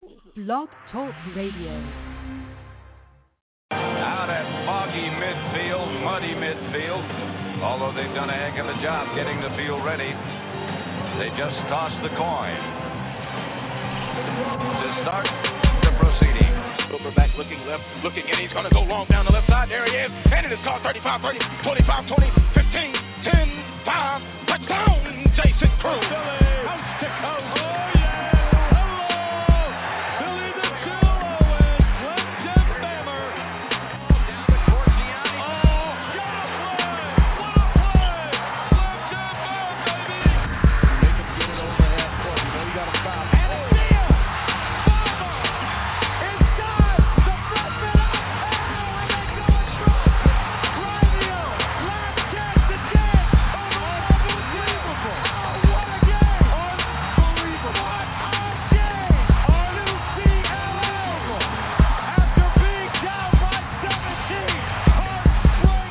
Blog Talk Radio. Out at foggy midfield, muddy midfield. Although they've done a heck of a job getting the field ready, they just tossed the coin to start the proceeding. Silver back looking left, looking in. He's going to go long down the left side. There he is. And it is called 35, 30, 25, 20, 15, 10, 5. Touchdown, Jason Cruz. Coast to coast.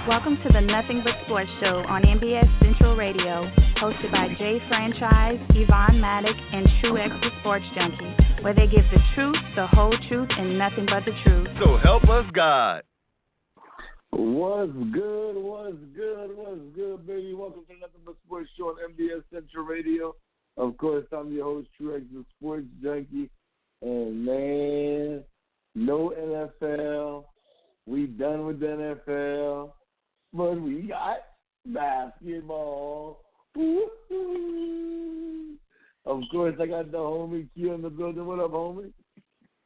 Welcome to the Nothing But Sports Show on Nbs Central Radio, hosted by Jay Franchise, Yvonne Maddock, and Truex the Sports Junkie, where they give the truth, the whole truth, and nothing but the truth. So help us God. What's good, baby? Welcome to Nothing But Sports Show on Nbs Central Radio. Of course, I'm your host, Truex the Sports Junkie. And, man, no NFL. We done with the NFL. But we got basketball. Woo-hoo. Of course, I got the homie Q in the building. What up, homie?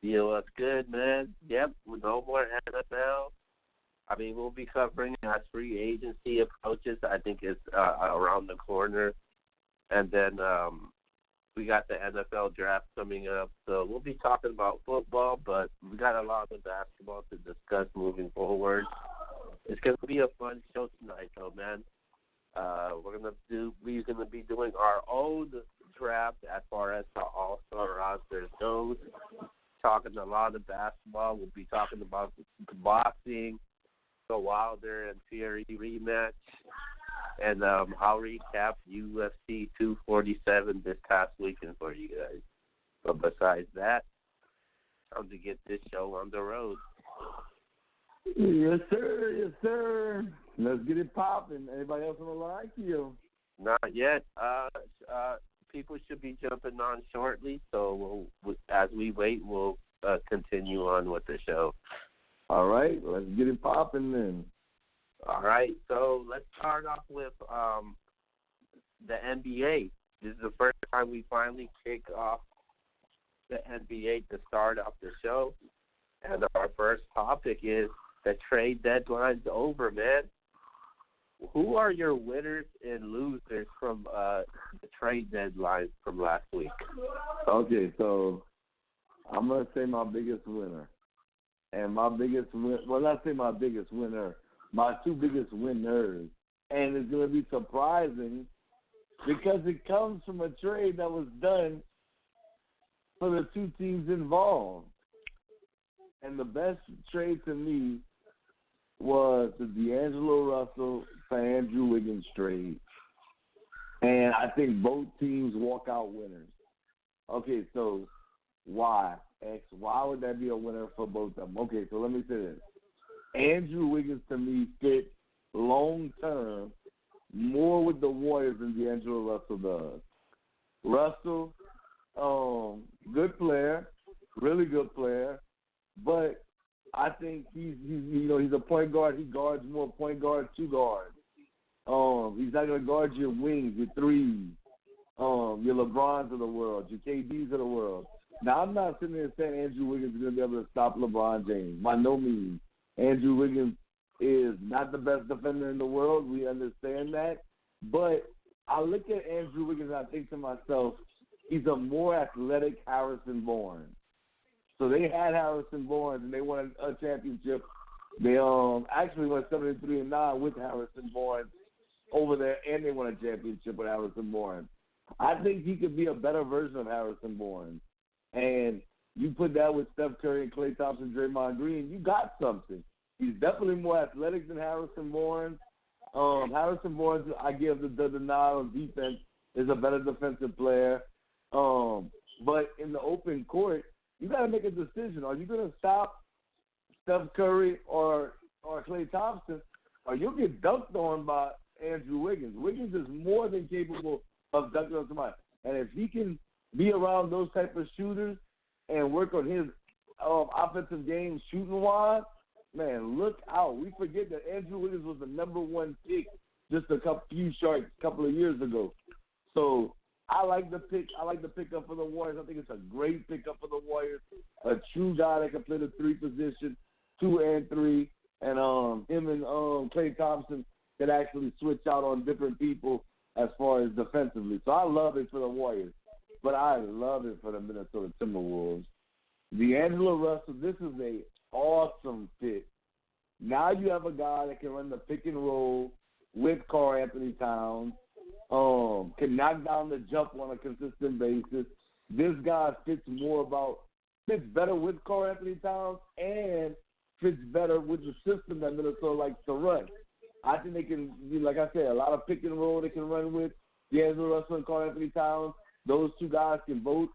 Yeah, what's good, man? Yep, no more NFL. I mean, we'll be covering as free agency approaches. I think it's around the corner. And then we got the NFL draft coming up. So we'll be talking about football, but we got a lot of basketball to discuss moving forward. It's going to be a fun show tonight, though, man. We're going to be doing our own draft as far as the All-Star roster goes. Talking a lot of basketball. We'll be talking about boxing, the Wilder and Fury rematch, and I'll recap UFC 247 this past weekend for you guys. But besides that, time to get this show on the road. Yes, sir. Let's get it popping. Anybody else on the line, Q? Not yet. People should be jumping on shortly, so as we wait, we'll continue on with the show. All right, let's get it popping then. All right, so let's start off with the NBA. This is the first time we finally kick off the NBA to start off the show, and our first topic is the trade deadline's over, man. Who are your winners and losers from the trade deadline from last week? Okay, so I'm going to say my biggest winner. And my biggest not say my biggest winner, my two biggest winners. And it's going to be surprising because it comes from a trade that was done for the two teams involved. And the best trade to me was the D'Angelo Russell for Andrew Wiggins trade. And I think both teams walk out winners. Okay, so why? Why would that be a winner for both of them? Okay, so let me say this. Andrew Wiggins, to me, fit long-term more with the Warriors than D'Angelo Russell does. Russell, good player, really good player, but I think he's a point guard. He guards more point guard, two guards. He's not going to guard your wings, your threes, your LeBrons of the world, your KDs of the world. Now, I'm not sitting there saying Andrew Wiggins is going to be able to stop LeBron James. By no means. Andrew Wiggins is not the best defender in the world. We understand that. But I look at Andrew Wiggins and I think to myself, he's a more athletic Harrison Barnes. So they had Harrison Barnes and they won a championship. They actually went 73-9 with Harrison Barnes over there, and they won a championship with Harrison Barnes. I think he could be a better version of Harrison Barnes. And you put that with Steph Curry and Klay Thompson, Draymond Green, you got something. He's definitely more athletic than Harrison Barnes. Harrison Barnes, I give the nod on defense, is a better defensive player. But in the open court, you got to make a decision. Are you going to stop Steph Curry or Klay Thompson, or you'll get dunked on by Andrew Wiggins? Wiggins is more than capable of dunking on somebody. And if he can be around those type of shooters and work on his offensive game shooting-wise, man, look out. We forget that Andrew Wiggins was the number one pick just a couple of years ago. So I like the pick. I like the pickup for the Warriors. I think it's a great pickup for the Warriors. A true guy that can play the three position, 2 and 3, and him and Klay Thompson can actually switch out on different people as far as defensively. So I love it for the Warriors, but I love it for the Minnesota Timberwolves. D'Angelo Russell, this is a awesome fit. Now you have a guy that can run the pick and roll with Karl Anthony Towns, can knock down the jump on a consistent basis. This guy fits better with Karl Anthony Towns and fits better with the system that Minnesota likes to run. I think they can, like I said, a lot of pick and roll they can run with. D'Angelo Russell and Karl Anthony Towns, those two guys can both,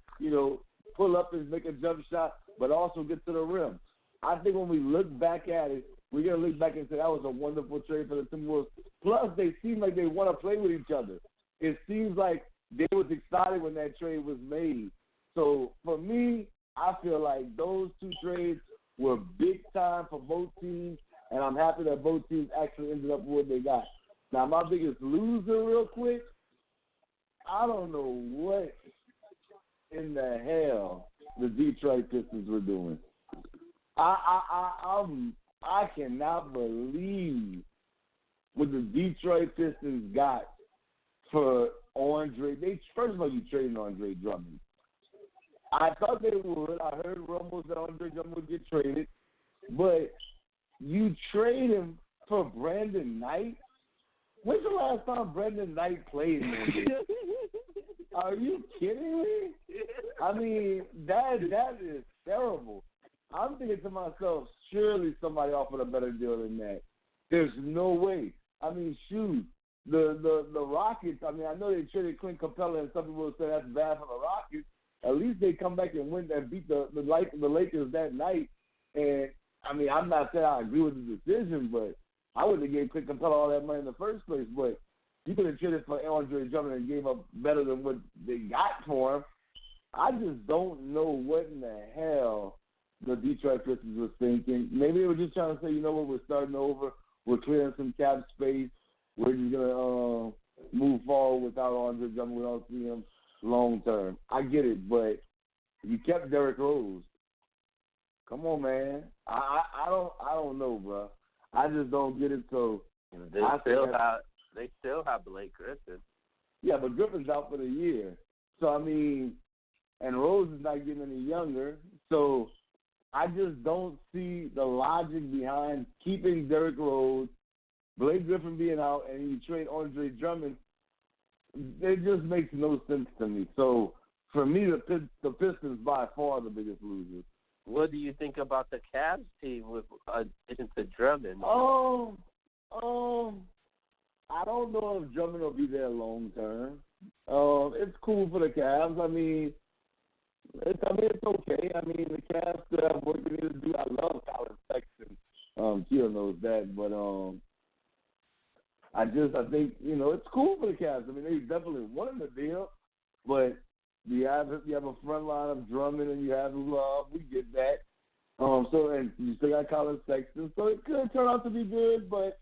pull up and make a jump shot, but also get to the rim. I think when we look back at it, we're going to look back and say that was a wonderful trade for the Timberwolves. Plus, they seem like they want to play with each other. It seems like they was excited when that trade was made. So, for me, I feel like those two trades were big time for both teams, and I'm happy that both teams actually ended up with what they got. Now, my biggest loser real quick, I don't know what in the hell the Detroit Pistons were doing. I cannot believe what the Detroit Pistons got for Andre. First of all, you traded Andre Drummond. I thought they would. I heard rumbles that Andre Drummond would get traded, but you trade him for Brandon Knight? When's the last time Brandon Knight played in the game? Are you kidding me? I mean, that is terrible. I'm thinking to myself, surely somebody offered a better deal than that. There's no way. I mean, shoot, the Rockets, I mean, I know they traded Clint Capella, and some people will say that's bad for the Rockets. At least they come back and win and beat the Lakers that night. And, I mean, I'm not saying I agree with the decision, but I wouldn't have gave Clint Capella all that money in the first place. But you could have traded for Andre Drummond and gave up better than what they got for him. I just don't know what in the hell the Detroit Pistons was thinking. Maybe they were just trying to say, you know what, we're starting over. We're clearing some cap space. We're just going to move forward without Andre Drummond. We don't see him long term. I get it, but you kept Derrick Rose. Come on, man. I don't know, bro. I just don't get it. So they still have Blake Griffin. Yeah, but Griffin's out for the year. So I mean, and Rose is not getting any younger. So I just don't see the logic behind keeping Derrick Rose, Blake Griffin being out, and you trade Andre Drummond. It just makes no sense to me. So for me, the Pistons by far the biggest losers. What do you think about the Cavs team with addition to Drummond? I don't know if Drummond will be there long term. It's cool for the Cavs. I mean, it's okay. I mean, the Cavs still have work they need to do. I love Colin Sexton. Keel knows that, but I think it's cool for the Cavs. I mean, they definitely won the deal, but you have a front line of Drummond and you have Love. We get that. And you still got Colin Sexton, so it could turn out to be good, but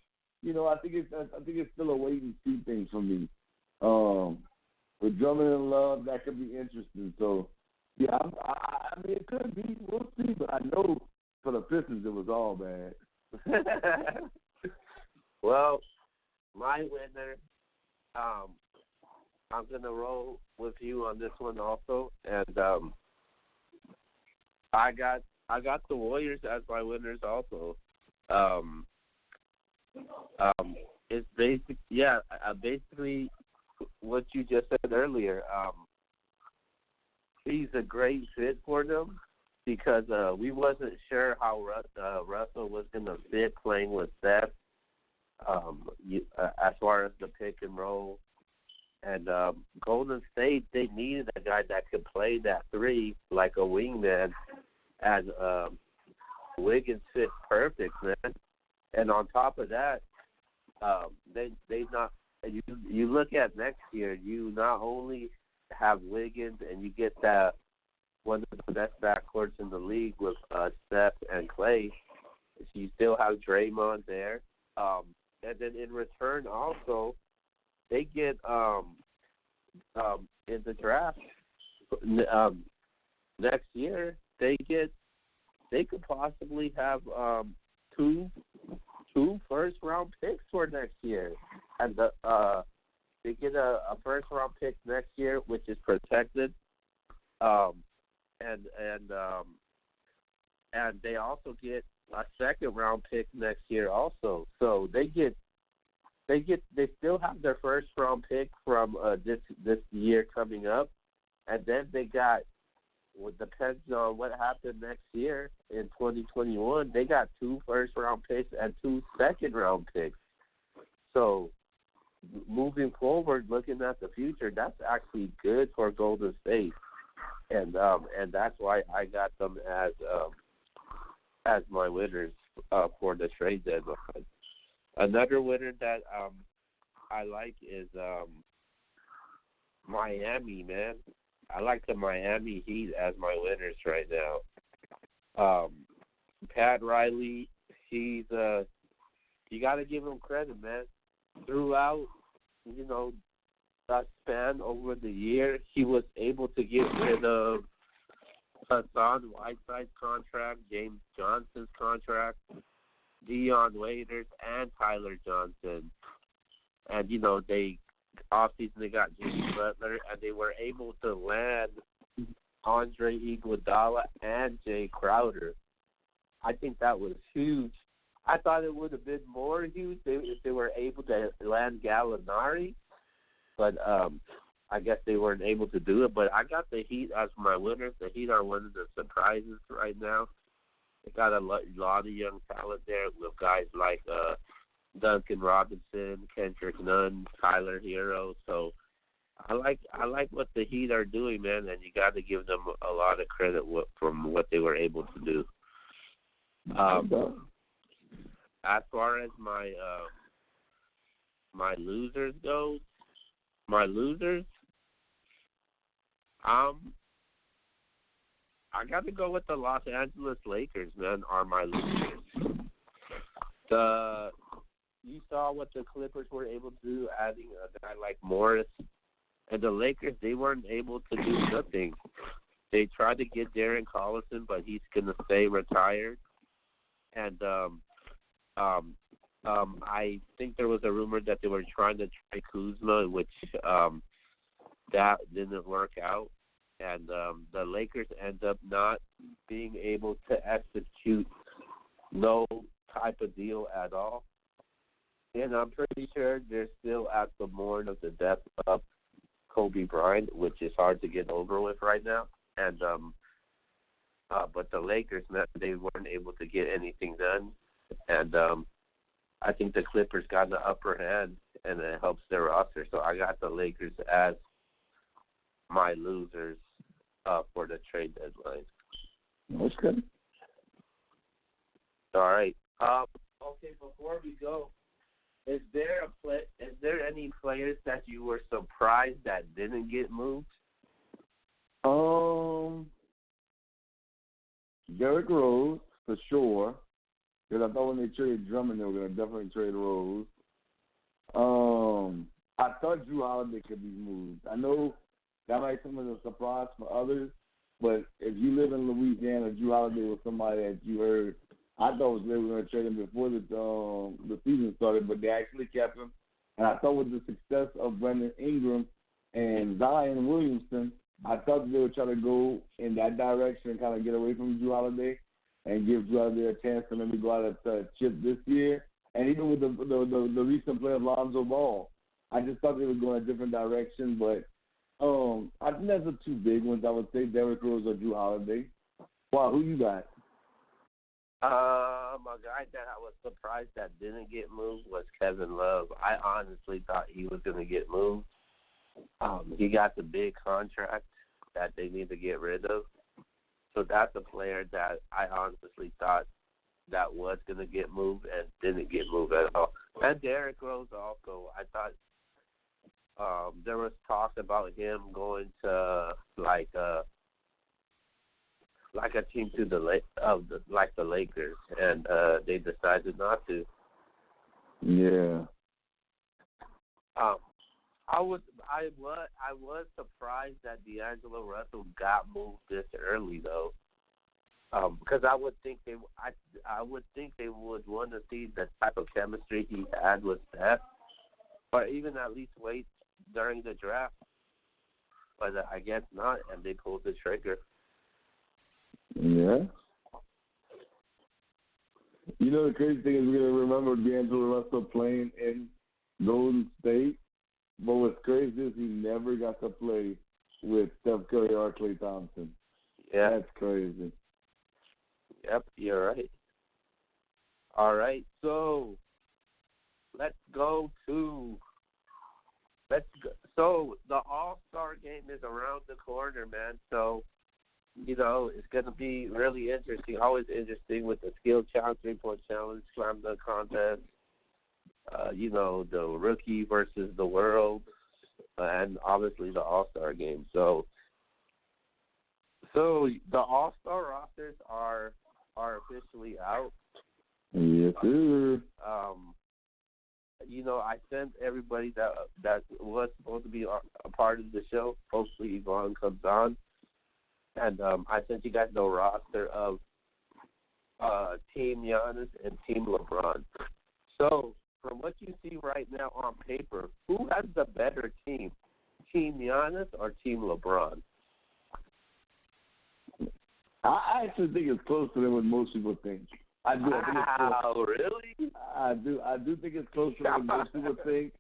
I think it's still a wait and see thing for me. With Drummond and Love, that could be interesting. So yeah, I mean it could be. We'll see, but I know for the Pistons it was all bad. Well, my winner, I'm gonna roll with you on this one also, and I got the Warriors as my winners also. It's basically what you just said earlier. He's a great fit for them because we wasn't sure how Russell was gonna fit playing with Steph. As far as the pick and roll. And Golden State, they needed a guy that could play that three like a wingman and Wiggins fit perfect, man. And on top of that, they not you look at next year. You not only have Wiggins and you get that one of the best backcourts in the league with Steph and Clay. You still have Draymond there, and then in return also they get in the draft next year they could possibly have two first round picks for next year, and they get a first round pick next year which is protected, and they also get a second round pick next year also. So they still have their first round pick from this year coming up, and then they got, well, depends on what happened next year in 2021, they got 2 first round picks and 2 second round picks. So moving forward, looking at the future, that's actually good for Golden State, and that's why I got them as my winners for the trade deadline. Another winner that I like is Miami, man. I like the Miami Heat as my winners right now. Pat Riley, he's you got to give him credit, man. Throughout, that span over the year, he was able to get rid of Hassan Whiteside's contract, James Johnson's contract, Dion Waiters, and Tyler Johnson. And, they offseason they got Jimmy Butler, and they were able to land Andre Iguodala and Jay Crowder. I think that was huge. I thought it would have been more huge if they were able to land Gallinari, but I guess they weren't able to do it. But I got the Heat as my winners. The Heat are one of the surprises right now. They got a lot of young talent there with guys like Duncan Robinson, Kendrick Nunn, Tyler Hero. So I like what the Heat are doing, man, and you got to give them a lot of credit from what they were able to do. As far as my losers goes, I got to go with the Los Angeles Lakers, man, are my losers. You saw what the Clippers were able to do, adding a guy like Morris. And the Lakers, they weren't able to do nothing. They tried to get Darren Collison, but he's going to stay retired. And I think there was a rumor that they were trying to trade Kuzma, which that didn't work out. And the Lakers end up not being able to execute no type of deal at all. And I'm pretty sure they're still at the mourn of the death of Kobe Bryant, which is hard to get over with right now. And but the Lakers, they weren't able to get anything done. And I think the Clippers got the upper hand, and it helps their roster. So I got the Lakers as my losers for the trade deadline. That's good. All right. Okay, before we go, is there any players that you were surprised that didn't get moved? Derrick Rose, for sure. Because I thought when they traded Drummond, they were going to definitely trade Rose. I thought Drew Holiday could be moved. I know that might come as a surprise for others, but if you live in Louisiana, Drew Holiday was somebody that you heard. I thought they were going to trade him before the season started, but they actually kept him. And I thought with the success of Brandon Ingram and Zion Williamson, I thought they would try to go in that direction and kind of get away from Drew Holiday and give Drew Holiday a chance to maybe go out at chip this year. And even with the recent play of Lonzo Ball, I just thought they would go in a different direction. But I think that's the two big ones. I would say Derrick Rose or Drew Holiday. Wow, who you got? A guy that I was surprised that didn't get moved was Kevin Love. I honestly thought he was going to get moved. He got the big contract that they need to get rid of. So that's a player that I honestly thought that was going to get moved and didn't get moved at all. And Derrick Rose also, I thought there was talk about him going to like a team to the Lakers, and they decided not to. Yeah. I was surprised that D'Angelo Russell got moved this early though, because I would think they would want to see the type of chemistry he had with Steph, or even at least wait during the draft. But I guess not, and they pulled the trigger. Yeah. You know the crazy thing is we're gonna remember D'Angelo Russell playing in Golden State. But what's crazy is he never got to play with Steph Curry or Klay Thompson. Yeah. That's crazy. Yep, you're right. All right, so so the All-Star game is around the corner, man. So, it's going to be really interesting. Always interesting with the skill challenge, 3-point challenge, slam dunk contest. The rookie versus the world, and obviously the All-Star game. So the All-Star rosters are officially out. Yes, sir. I sent everybody that was supposed to be a part of the show. Hopefully Yvonne comes on, and I sent you guys the roster of Team Giannis and Team LeBron. So, from what you see right now on paper, who has the better team, Team Giannis or Team LeBron? I actually think it's closer than what most people think. I do. Wow, really? I do think it's closer than what most people think.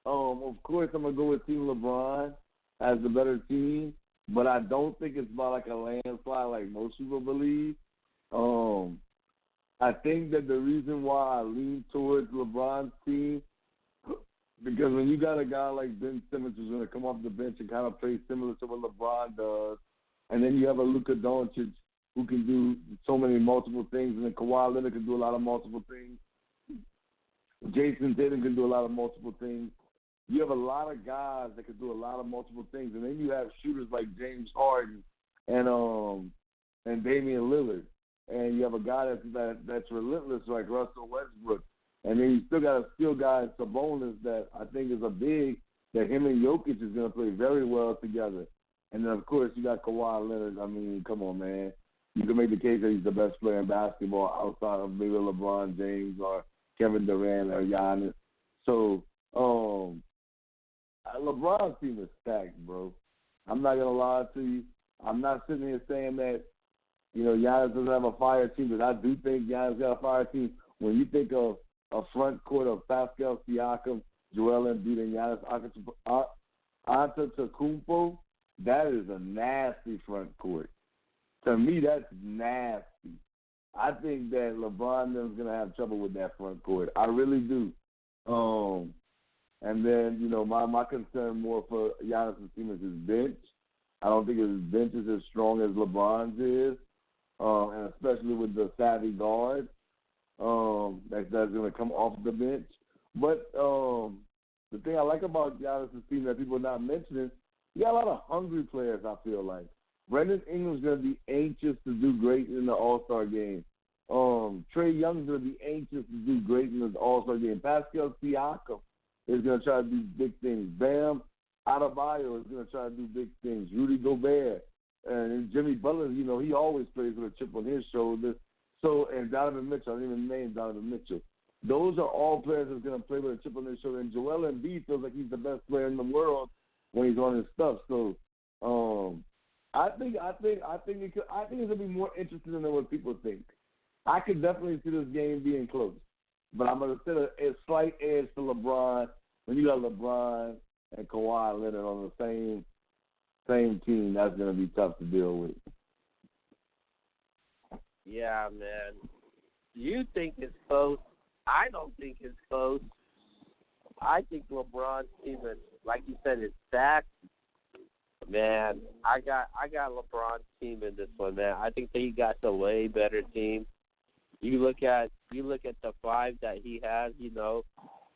Of course, I'm gonna go with Team LeBron as the better team, but I don't think it's by like a landslide like most people believe. I think that the reason why I lean towards LeBron's team, because when you got a guy like Ben Simmons who's going to come off the bench and kind of play similar to what LeBron does, and then you have a Luka Doncic who can do so many multiple things, and then Kawhi Leonard can do a lot of multiple things. Jason Tatum can do a lot of multiple things. You have a lot of guys that can do a lot of multiple things, and then you have shooters like James Harden and Damian Lillard. And you have a guy that's relentless like Russell Westbrook. And then you still got a skill guy in Sabonis that I think is a big, that him and Jokic is going to play very well together. And then, of course, you got Kawhi Leonard. I mean, come on, man. You can make the case that he's the best player in basketball outside of maybe LeBron James or Kevin Durant or Giannis. So, LeBron's team is stacked, bro. I'm not going to lie to you. I'm not sitting here saying that, Giannis doesn't have a fire team, but I do think Giannis got a fire team. When you think of a front court of Pascal Siakam, Joel Embiid, and Giannis Antetokounmpo, that is a nasty front court. To me, that's nasty. I think that LeBron is going to have trouble with that front court. I really do. And then, my concern more for Giannis' team is his bench. I don't think his bench is as strong as LeBron's is. And especially with the savvy guard that's going to come off the bench. But the thing I like about Giannis' team that people are not mentioning, you got a lot of hungry players, I feel like. Brendan Ingram's going to be anxious to do great in the All-Star game. Trae Young's going to be anxious to do great in the All-Star game. Pascal Siakam is going to try to do big things. Bam Adebayo is going to try to do big things. Rudy Gobert. And Jimmy Butler, he always plays with a chip on his shoulder. So, and Donovan Mitchell, I didn't even name Donovan Mitchell. Those are all players that's going to play with a chip on their shoulder. And Joel Embiid feels like he's the best player in the world when he's on his stuff. So, I think it's going to be more interesting than what people think. I could definitely see this game being close, but I'm going to set a slight edge to LeBron when you got LeBron and Kawhi Leonard on the same team. That's going to be tough to deal with. Yeah, man. You think it's close? I don't think it's close. I think LeBron's team is, like you said, is stacked. Man, I got LeBron's team in this one, man. I think that he got the way better team. You look at the five that he has. You know,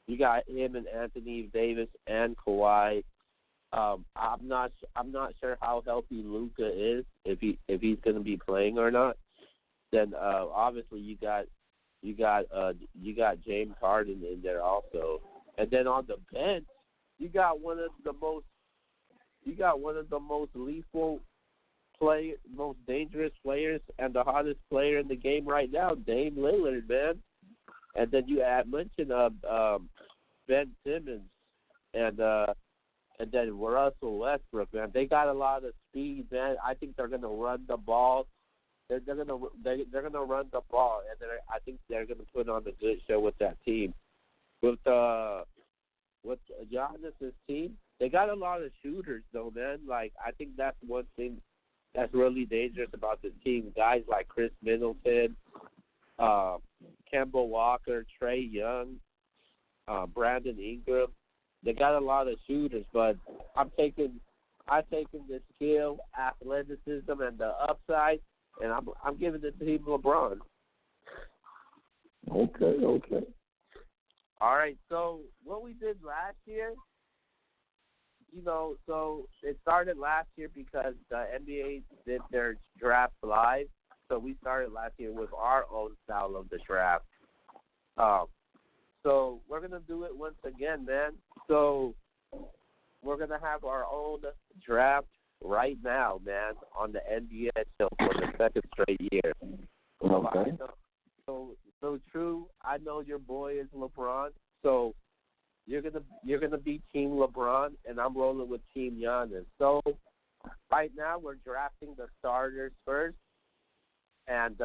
you got him and Anthony Davis and Kawhi. I'm not sure how healthy Luka is, if he's going to be playing or not. Then obviously you got James Harden in there also, and then on the bench you got one of the most lethal most dangerous players and the hottest player in the game right now, Dame Lillard, man. And then you mentioned Ben Simmons and then Russell Westbrook, man. They got a lot of speed, man. I think they're gonna run the ball. They're gonna run the ball, and I think they're gonna put on a good show with that team. With Giannis's team, they got a lot of shooters, though, man. Like, I think that's one thing that's really dangerous about this team. Guys like Chris Middleton, Kemba Walker, Trae Young, Brandon Ingram. They got a lot of shooters, but I'm taking the skill, athleticism, and the upside, and I'm giving it to Team LeBron. Okay. All right, so what we did last year, so it started last year because the NBA did their draft live. So we started last year with our own style of the draft. So we're going to do it once again, man. So we're going to have our own draft right now, man, on the Nbs Show for the second straight year. Okay. So true. I know your boy is LeBron. So you're gonna be Team LeBron, and I'm rolling with Team Giannis. So right now we're drafting the starters first, and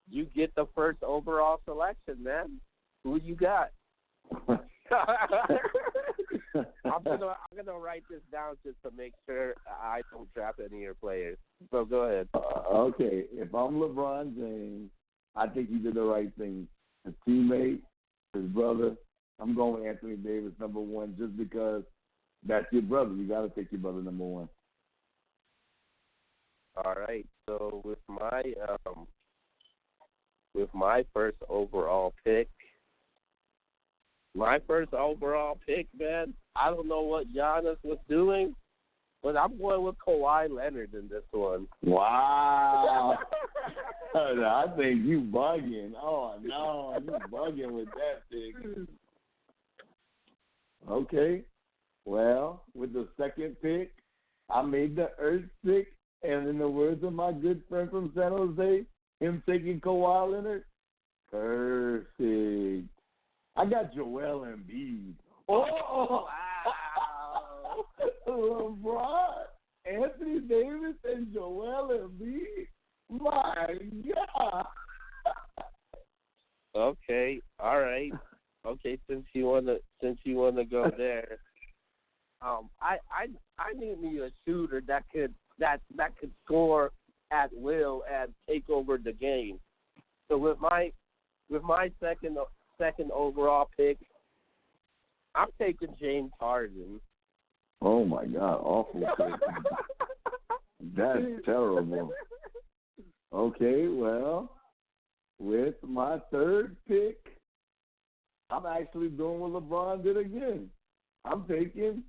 you get the first overall selection, man. Who you got? I'm gonna write this down just to make sure I don't draft any of your players. So go ahead. Okay, if I'm LeBron James, I think he did the right thing. His teammate, his brother. I'm going with Anthony Davis number one, just because that's your brother. You got to take your brother number one. All right. So with my first overall pick, man, I don't know what Giannis was doing, but I'm going with Kawhi Leonard in this one. Wow. I think you bugging. Oh, no, you bugging with that pick. Okay. Well, with the second pick, I made the Earth pick, and in the words of my good friend from San Jose, him taking Kawhi Leonard, perfect. I got Joel Embiid. Oh, wow. LeBron, Anthony Davis, and Joel Embiid. My God. Okay. All right. Okay. Since you wanna go there, I need me a shooter that could score at will and take over the game. So with my second overall pick, I'm taking James Harden. Oh my God, awful pick. That's terrible. Okay, well, with my third pick, I'm actually doing what LeBron did again. I'm taking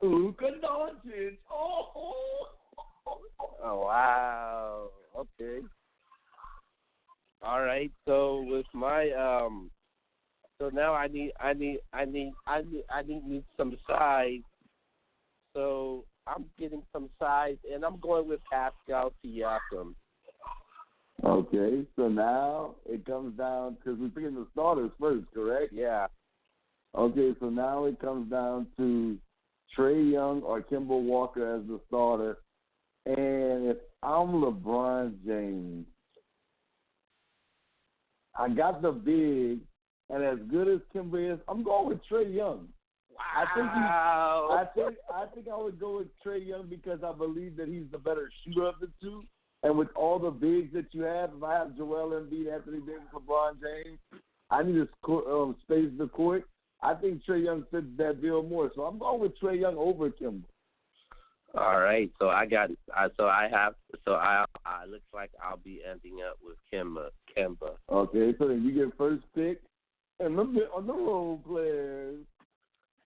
Luka Doncic. Oh, wow. Okay. All right. So with my so now I need some size. So I'm getting some size, and I'm going with Pascal Siakam. Okay, so now it comes down, because we're picking the starters first, correct? Yeah. Okay, so now it comes down to Trae Young or Kemba Walker as the starter. And if I'm LeBron James, I got the big, and as good as Kemba is, I'm going with Trae Young. Wow. I think I would go with Trae Young because I believe that he's the better shooter of the two. And with all the bigs that you have, if I have Joel Embiid, Anthony Davis, LeBron James, I need to space the court. I think Trae Young fits that bill more. So I'm going with Trae Young over Kemba. All right, so I looks like I'll be ending up with Kemba. Okay, so then you get first pick, and look at on the role players.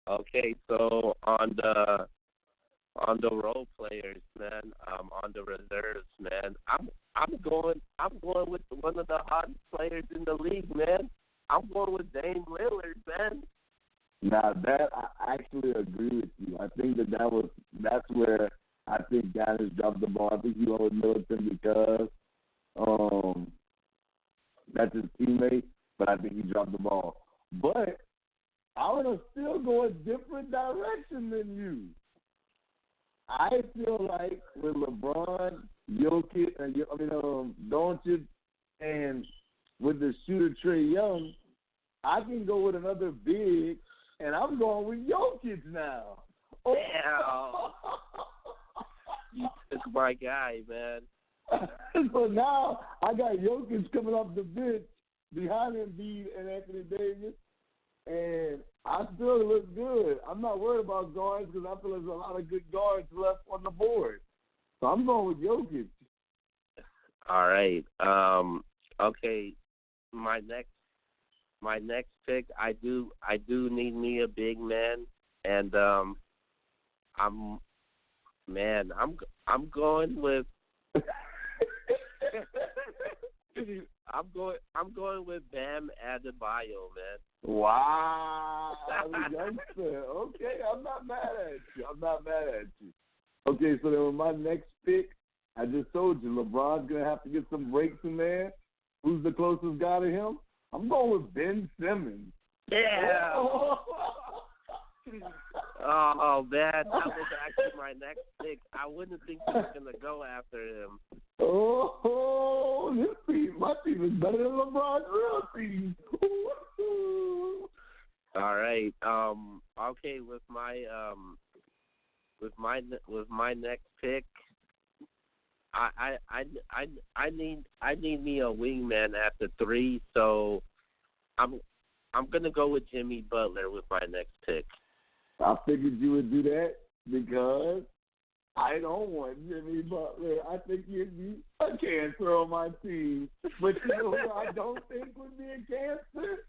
Okay, so on the role players, man, on the reserves, man, I'm going with one of the hottest players in the league, man. I'm going with Dame Lillard, man. Now that I actually agree with you. I think that's where I think Giannis dropped the ball. I think he went with Middleton because that's his teammate, but I think he dropped the ball. But I want to still go a different direction than you. I feel like with LeBron, Doncic, and with the shooter Trae Young, I can go with another big, and I'm going with Jokic now. Oh. You took my guy, man. So now I got Jokic coming off the bench behind Embiid and Anthony Davis, and I still look good. I'm not worried about guards because I feel there's a lot of good guards left on the board. So I'm going with Jokic. All right. Okay. My next pick, I do need me a big man, and I'm going with I'm going with Bam Adebayo, man. Wow, youngster. Okay, I'm not mad at you. Okay, so then with my next pick, I just told you LeBron's gonna have to get some breaks in there. Who's the closest guy to him? I'm going with Ben Simmons. Yeah. Oh man, that was actually my next pick. I wouldn't think you were gonna go after him. Oh, my team is better than LeBron's real team. All right. Okay, with my next pick, I need me a wingman at the 3. So I'm gonna go with Jimmy Butler with my next pick. I figured you would do that because I don't want Jimmy Butler. I think he'd be a cancer on my team. But you know who I don't think would be a cancer?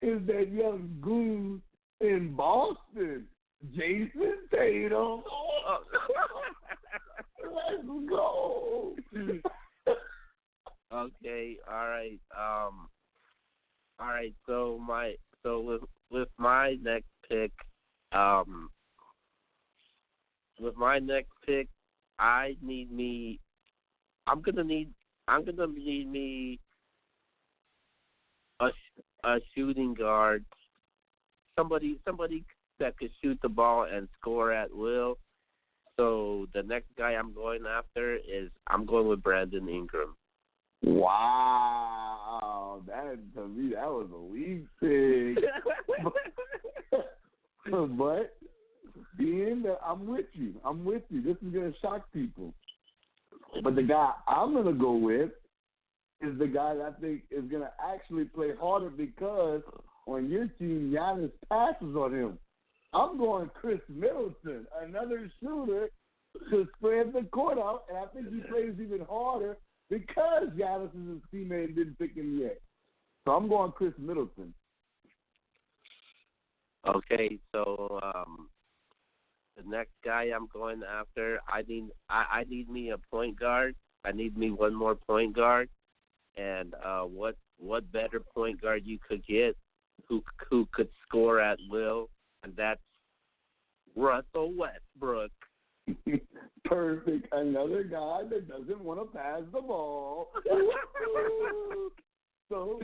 Is that young goon in Boston, Jason Tatum. Let's go. Okay, all right. All right, so with my next pick, I'm gonna need me a shooting guard, somebody that could shoot the ball and score at will. So the next guy I'm going after I'm going with Brandon Ingram. Wow, to me that was a weak pick. But being that I'm with you. This is gonna shock people. But the guy I'm gonna go with is the guy that I think is gonna actually play harder because on your team Giannis passes on him. I'm going Chris Middleton, another shooter, to spread the court out, and I think he plays even harder because Giannis is his teammate and didn't pick him yet. So I'm going Chris Middleton. Okay, so the next guy I'm going after, I need me a point guard. I need me one more point guard, and what better point guard you could get who could score at will, and that's Russell Westbrook. Perfect. Another guy that doesn't want to pass the ball. So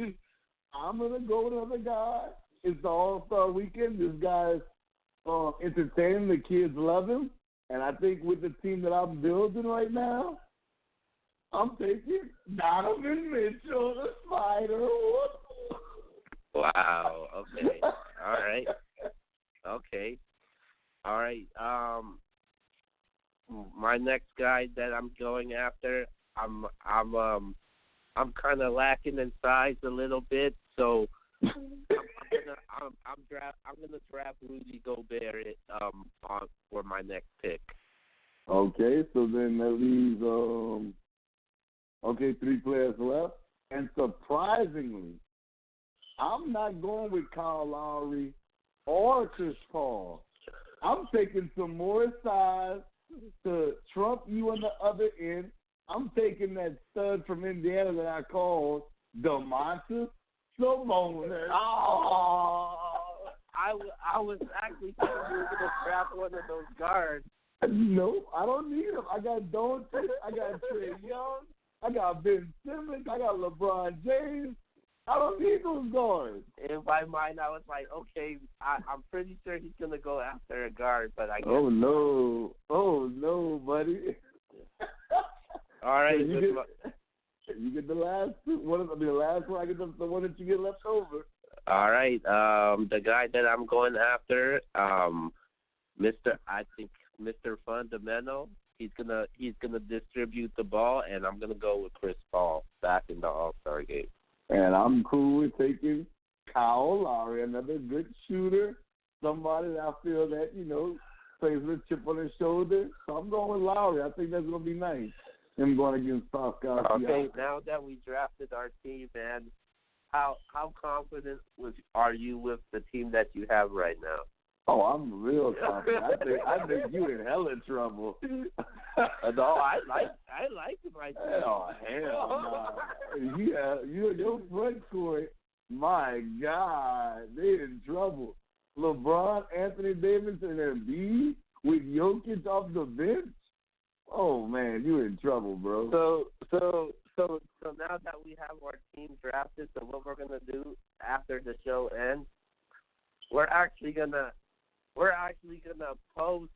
I'm going to go with another guy. It's the All-Star weekend. This guy's entertaining. The kids love him. And I think with the team that I'm building right now, I'm taking Donovan Mitchell, the Spider. Wow. Okay. All right. Okay. All right. My next guy that I'm going after, I'm kind of lacking in size a little bit, so I'm gonna draft Rudy Gobert for my next pick. Okay, so then that leaves 3 players left. And surprisingly, I'm not going with Kyle Lowry or Chris Paul. I'm taking some more size to trump you on the other end. I'm taking that stud from Indiana that I called Domantas Sabonis. Oh, I was actually thinking you were going to draft one of those guards. No, I don't need him. I got Dante. I got Trey Young. I got Ben Simmons. I got LeBron James. I don't need those guards. In my mind, I was like, okay, I'm pretty sure he's going to go after a guard, but I guess. Oh, no, buddy. All right. You get the last two. The last one, I get the one that you get left over. All right. The guy that I'm going after, Mr. Fundamental. He's gonna distribute the ball, and I'm gonna go with Chris Paul back in the All-Star game. And I'm cool with taking Kyle Lowry, another good shooter, somebody that I feel that plays with a chip on his shoulder. So I'm going with Lowry. I think that's gonna be nice. Him going against Pascal. Okay, now that we drafted our team, man, how confident are you with the team that you have right now? Oh, I'm real confident. I think you in hella trouble. No, I like my team. Oh, hell no. Your front court, my God, they in trouble. LeBron, Anthony Davis, and Nbs with Jokic off the bench. Oh man, you in trouble, bro. So now that we have our team drafted, so what we're gonna do after the show ends, we're actually gonna post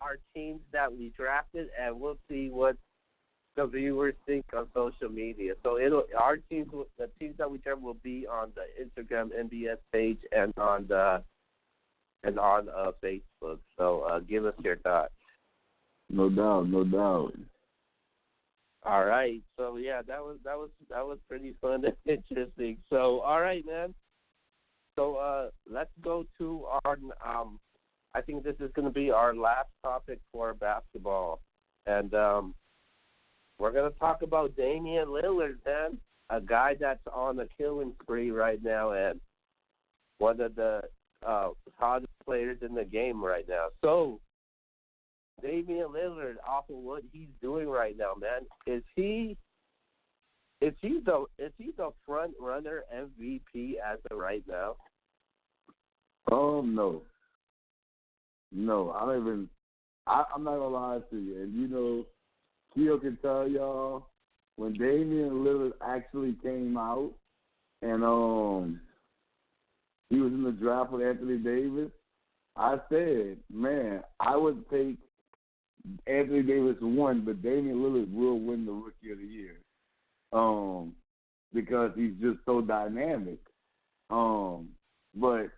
our teams that we drafted, and we'll see what the viewers think on social media. So the teams that we draft will be on the Instagram Nbs page and on Facebook. So give us your thoughts. No doubt. All right. So yeah, that was pretty fun and interesting. So all right, man. So let's go to our I think this is going to be our last topic for basketball, and we're going to talk about Damian Lillard, man, a guy that's on a killing spree right now and one of the hottest players in the game right now. So Damian Lillard, off of what he's doing right now, man, is he the front runner MVP as of right now? No, I'm not gonna lie to you. And Keo can tell y'all when Damian Lillard actually came out and he was in the draft with Anthony Davis, I said, man, I would take Anthony Davis 1, but Damian Lillard will win the Rookie of the Year. Because he's just so dynamic. But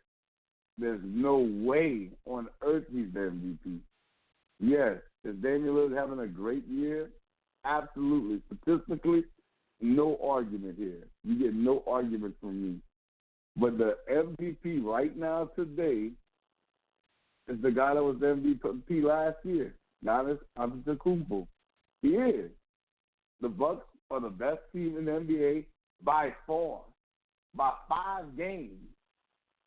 there's no way on earth he's the MVP. Yes, is Damian Lillard having a great year? Absolutely. Statistically, no argument here. You get no argument from me. But the MVP right now today is the guy that was the MVP last year, Giannis Antetokounmpo. He is. The Bucks are the best team in the NBA by far, by 5 games.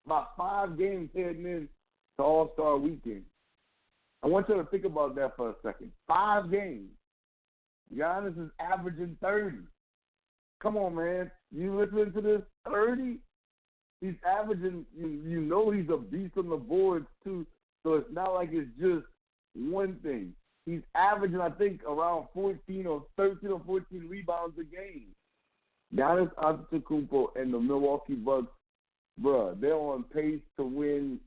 About 5 games heading in to All-Star Weekend. I want you to think about that for a second. 5 games. Giannis is averaging 30. Come on, man. You listening to this? 30? He's averaging, he's a beast on the boards, too. So it's not like it's just one thing. He's averaging, I think, around 13 or 14 rebounds a game. Giannis Antetokounmpo and the Milwaukee Bucks, bruh, they're on pace to win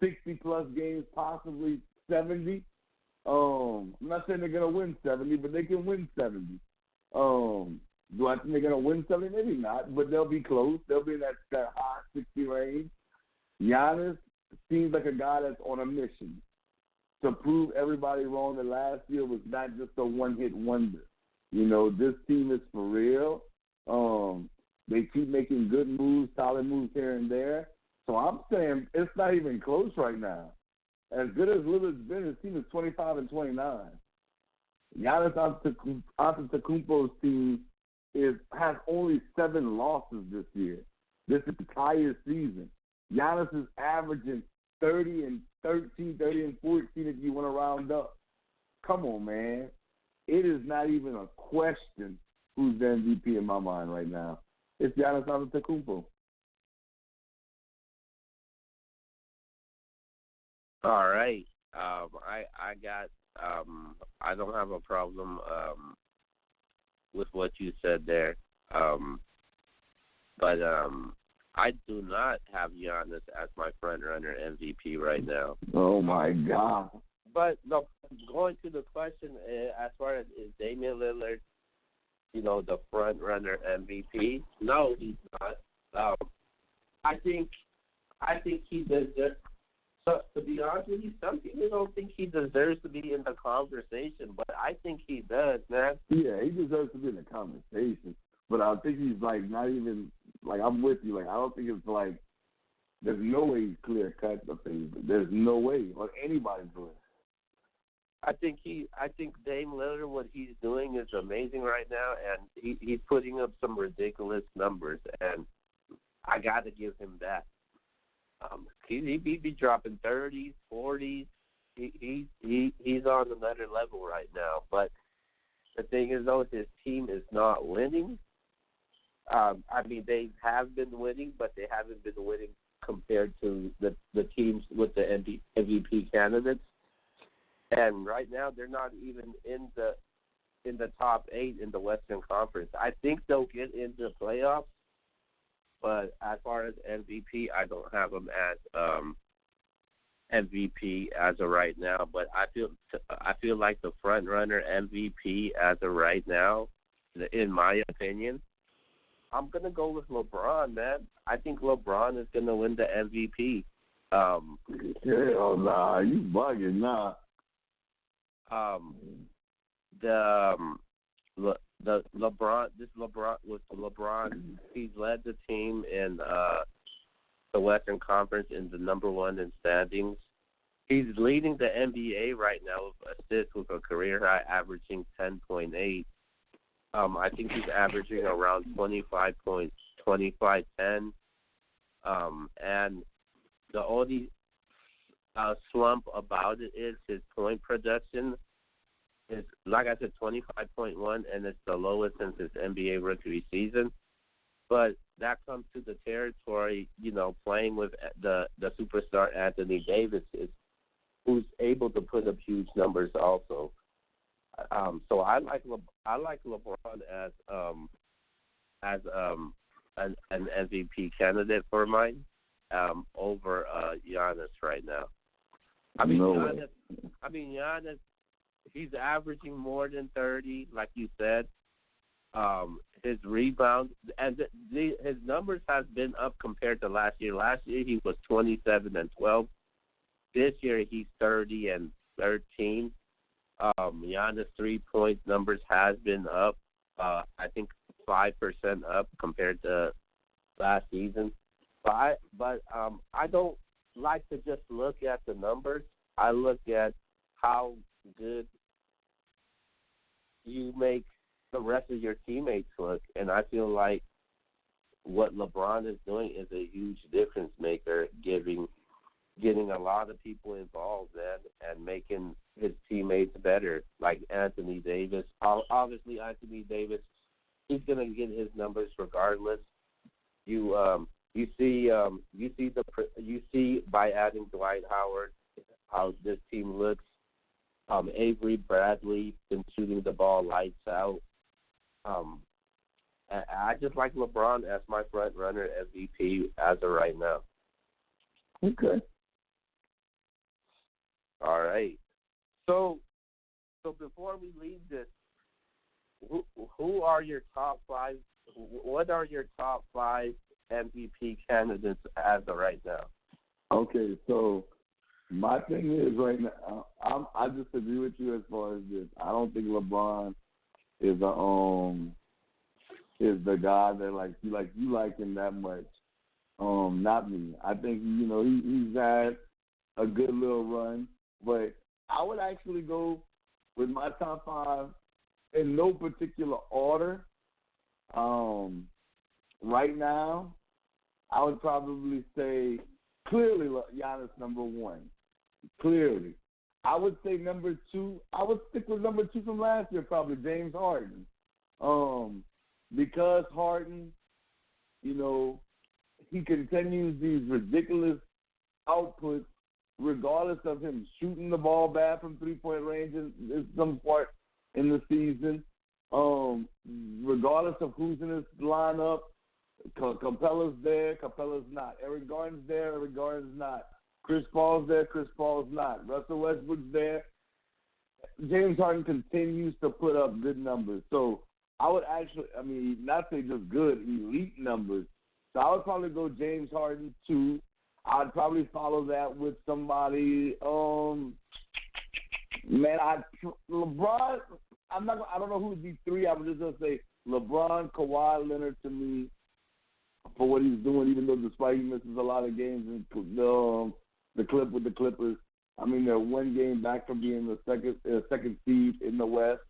60-plus games, possibly 70. I'm not saying they're going to win 70, but they can win 70. Do I think they're going to win 70? Maybe not, but they'll be close. They'll be in that high 60 range. Giannis seems like a guy that's on a mission to prove everybody wrong that last year was not just a one-hit wonder. This team is for real. They keep making good moves, solid moves here and there. So I'm saying it's not even close right now. As good as Lillard's been, his team is 25-29. Giannis Antetokounmpo's team has only 7 losses this year, this entire season. Giannis is averaging 30-13, 30-14 if you want to round up. Come on, man. It is not even a question who's the MVP in my mind right now. It's Giannis Antetokounmpo. All right. I don't have a problem with what you said there. But I do not have Giannis as my front runner MVP right now. Oh my God! But no, going to the question, as far as is Damian Lillard, the front runner MVP? No, he's not. I think he deserves. So to be honest with you, some people don't think he deserves to be in the conversation, but I think he does, man. Yeah, he deserves to be in the conversation, but I think he's not even I'm with you. I don't think it's there's no way he's clear cut the favorite. There's no way on anybody's list. I think Dame Lillard, what he's doing is amazing right now, and he's putting up some ridiculous numbers, and I got to give him that. He'd be dropping 30s, 40s. He's on another level right now. But the thing is, though, his team is not winning. They have been winning, but they haven't been winning compared to the teams with the MVP candidates. And right now, they're not even in the top 8 in the Western Conference. I think they'll get into the playoffs, but as far as MVP, I don't have them as MVP as of right now. But I feel like the front runner MVP as of right now, in my opinion, I'm gonna go with LeBron, man. I think LeBron is gonna win the MVP. Hell nah, you bugging, nah. The LeBron, he's led the team in the Western Conference in the number 1 in standings. He's leading the NBA right now with assists with a career high, averaging 10.8. I think he's averaging around 25 points, 25-10. And the only slump about it is his point production is, like I said, 25.1, and it's the lowest since his NBA rookie season. But that comes to the territory, playing with the superstar Anthony Davis, who's able to put up huge numbers also. So I like LeBron as an MVP candidate for mine over Giannis right now. Giannis, he's averaging more than 30, like you said. His rebounds and his numbers have been up compared to last year. Last year he was 27 and 12. This year he's 30 and 13. Giannis' 3-point numbers has been up. I think 5% up compared to last season. But I don't like to just look at the numbers. I look at how good you make the rest of your teammates look, and I feel like what LeBron is doing is a huge difference maker, getting a lot of people involved and making his teammates better, like Anthony Davis. Obviously, Anthony Davis, he's gonna get his numbers regardless. You see by adding Dwight Howard how this team looks. Avery Bradley been shooting the ball lights out. I just like LeBron as my front runner MVP as of right now. Okay. All right. So before we leave this, who are your top 5? What are your top 5 MVP candidates as of right now? Okay, so my thing is right now, I disagree with you as far as this. I don't think LeBron is the guy that you like him that much. Not me. I think he's had a good little run. But I would actually go with my top 5 in no particular order. Right now, I would probably say clearly Giannis number 1. Clearly. I would say number 2. I would stick with number 2 from last year, probably James Harden. Because Harden, he continues these ridiculous outputs, regardless of him shooting the ball bad from 3-point range in some part in the season. Regardless of who's in his lineup, Capella's there, Capella's not. Eric Gordon's there, Eric Gordon's not. Chris Paul's there, Chris Paul's not. Russell Westbrook's there. James Harden continues to put up good numbers. So I would actually, not say just good, elite numbers. So I would probably go James Harden 2. I'd probably follow that with somebody. LeBron. I don't know who would be 3. I would just gonna say LeBron, Kawhi Leonard to me for what he's doing. Even though despite he misses a lot of games and the clip with the Clippers, they're 1 game back from being the second seed in the West.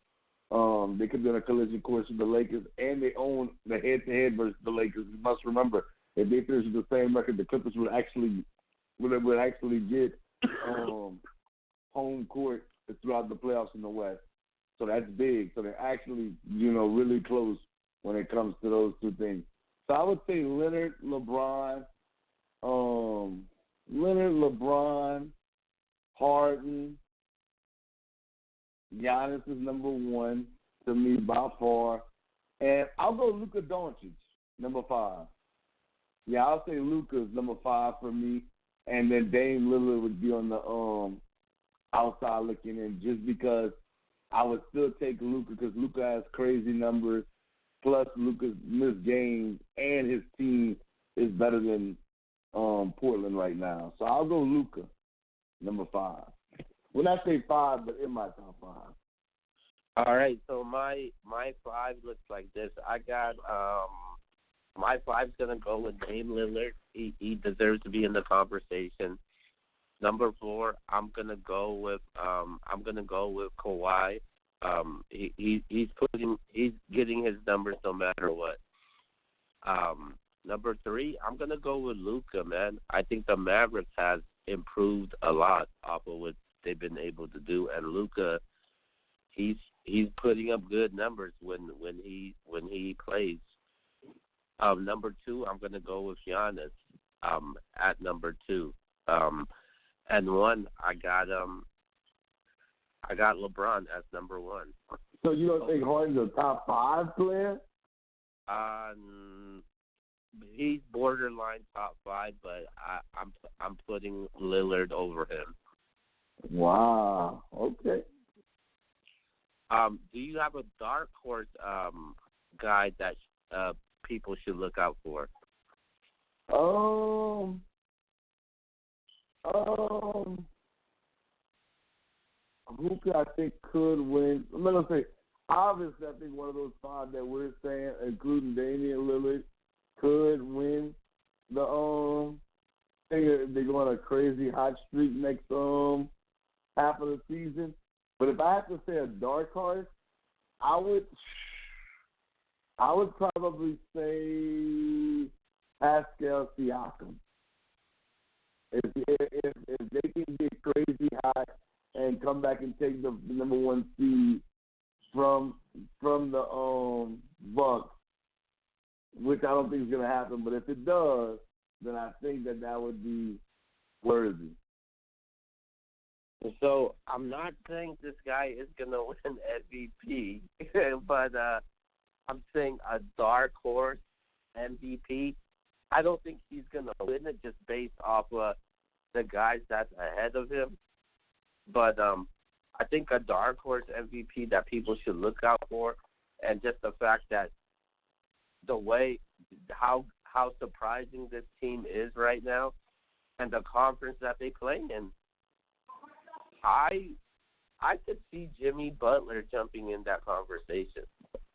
They could be on a collision course with the Lakers, and they own the head-to-head versus the Lakers. You must remember, if they finish with the same record, the Clippers would actually get home court throughout the playoffs in the West. So that's big. So they're actually, really close when it comes to those 2 things. So I would say Leonard, LeBron, Harden. Giannis is number 1 to me by far. And I'll go Luka Doncic, number 5. Yeah, I'll say Luka's number 5 for me. And then Dame Lillard would be on the outside looking in, just because I would still take Luka because Luka has crazy numbers. Plus, Luka's missed games, and his team is better than Portland right now. So I'll go Luka, number 5. When I say 5, but in my top 5. All right, so my 5 looks like this. I got my 5's gonna go with Dame Lillard. He deserves to be in the conversation. Number 4, I'm gonna go with Kawhi. He's getting his numbers no matter what. Number 3, I'm gonna go with Luka, man. I think the Mavericks has improved a lot off of what they've been able to do, and Luka, he's putting up good numbers when he plays. Number 2, I'm gonna go with Giannis at number 2. And 1, I got LeBron as number 1. So you don't think Harden's a top 5 player? He's borderline top 5, but I'm putting Lillard over him. Wow. Okay. Do you have a dark horse guy that people should look out for? Who I think could win? I'm not gonna say. Obviously, I think one of those 5 that we're saying, including Damian Lillard, could win the they go on a crazy hot streak next half of the season. But if I have to say a dark horse, I would probably say Pascal Siakam. If they can get crazy hot and come back and take the number 1 seed from the Bucks, which I don't think is going to happen, but if it does, then I think that would be worthy. So I'm not saying this guy is going to win MVP, but I'm saying a dark horse MVP. I don't think he's going to win it just based off the guys that's ahead of him. But I think a dark horse MVP that people should look out for, and just the fact that the way how surprising this team is right now, and the conference that they play in, I could see Jimmy Butler jumping in that conversation.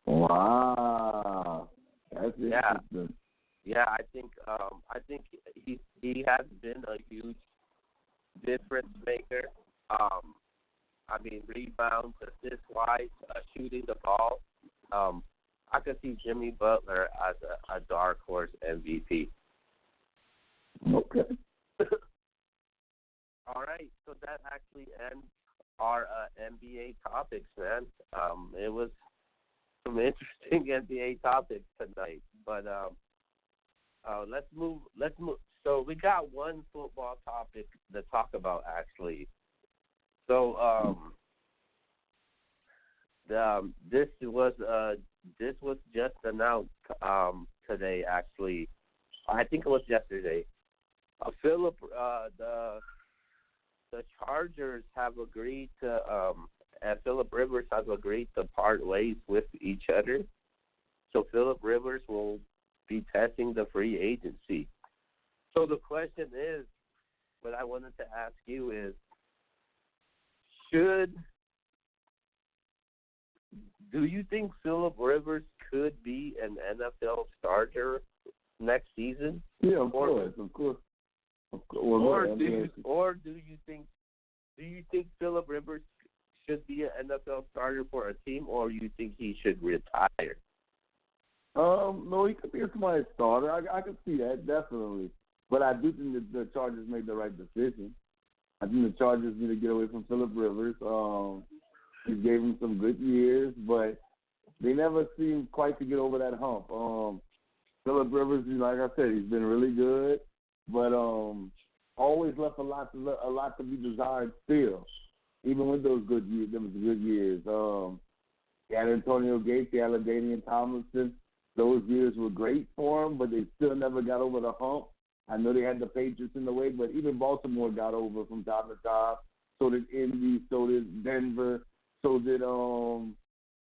Wow, that's interesting. Yeah, I think he has been a huge difference maker. Rebounds, assist-wise, shooting the ball. I could see Jimmy Butler as a dark horse MVP. Okay. All right, so that actually ends our NBA topics, man. It was some interesting NBA topics tonight, but let's move. So we got one football topic to talk about, actually. So this was just announced today, actually. I think it was yesterday. The Chargers have agreed to, and Phillip Rivers has agreed to part ways with each other. So Phillip Rivers will be testing the free agency. So the question is, what I wanted to ask you is, do you think Phillip Rivers could be an NFL starter next season? Yeah, of course. Or do you think Phillip Rivers should be an NFL starter for a team, or you think he should retire? No, he could be somebody's starter. I can see that, definitely. But I do think that the Chargers made the right decision. I think the Chargers need to get away from Phillip Rivers. He gave him some good years, but they never seemed quite to get over that hump. Phillip Rivers, like I said, he's been really good, but always left a lot to be desired still, even with those good years. Them was good years. He had Antonio Gates, he had LaDainian Tomlinson. Those years were great for him, but they still never got over the hump. I know they had the Patriots in the way, but even Baltimore got over from time to time. So did Indy, so did Denver, so did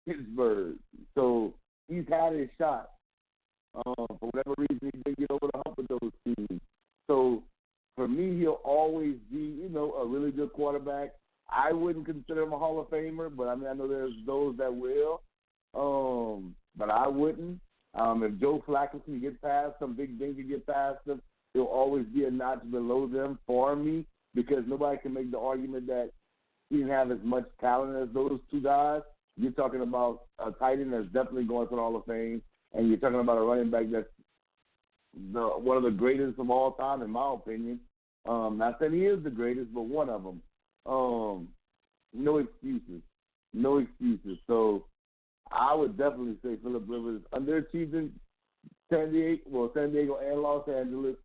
Pittsburgh. So he's had his shot. For whatever reason, he didn't get over the hump with those teams. So for me, he'll always be, a really good quarterback. I wouldn't consider him a Hall of Famer, but I know there's those that will. But I wouldn't. If Joe Flacco can get past him, Big Ben can get past him, he'll always be a notch below them for me, because nobody can make the argument that he didn't have as much talent as those two guys. You're talking about a tight end that's definitely going to the Hall of Fame, and you're talking about a running back that's one of the greatest of all time, in my opinion. Not saying he is the greatest, but one of them. No excuses. No excuses. So I would definitely say Phillip Rivers underachieved in San Diego and Los Angeles,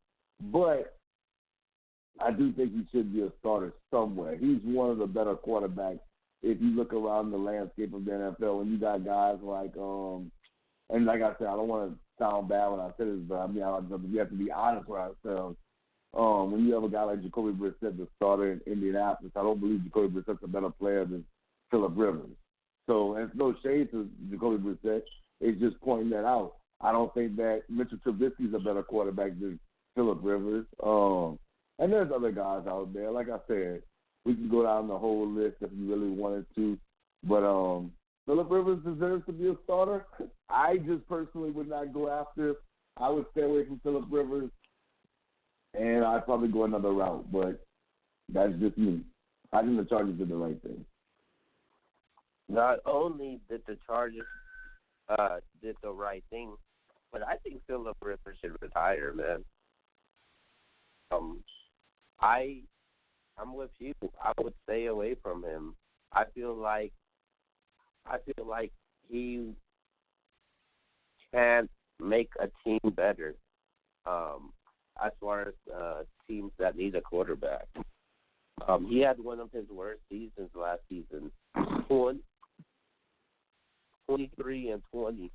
but I do think he should be a starter somewhere. He's one of the better quarterbacks if you look around the landscape of the NFL. When you got guys like, and like I said, I don't want to sound bad when I say this, but we have to be honest with ourselves. When you have a guy like Jacoby Brissett, the starter in Indianapolis, I don't believe Jacoby Brissett's a better player than Phillip Rivers. So, and it's no shade to Jacoby Brissett. It's just pointing that out. I don't think that Mitchell Trubisky's a better quarterback than Phillip Rivers. And there's other guys out there. Like I said, we can go down the whole list if we really wanted to. But Phillip Rivers deserves to be a starter. I just personally would not go after. I would stay away from Phillip Rivers, and I'd probably go another route. But that's just me. I think the Chargers did the right thing. Not only did the Chargers did the right thing, but I think Phillip Rivers should retire, man. I'm with you. I would stay away from him. I feel like he can't make a team better. As far as teams that need a quarterback, he had one of his worst seasons last season. 23-20.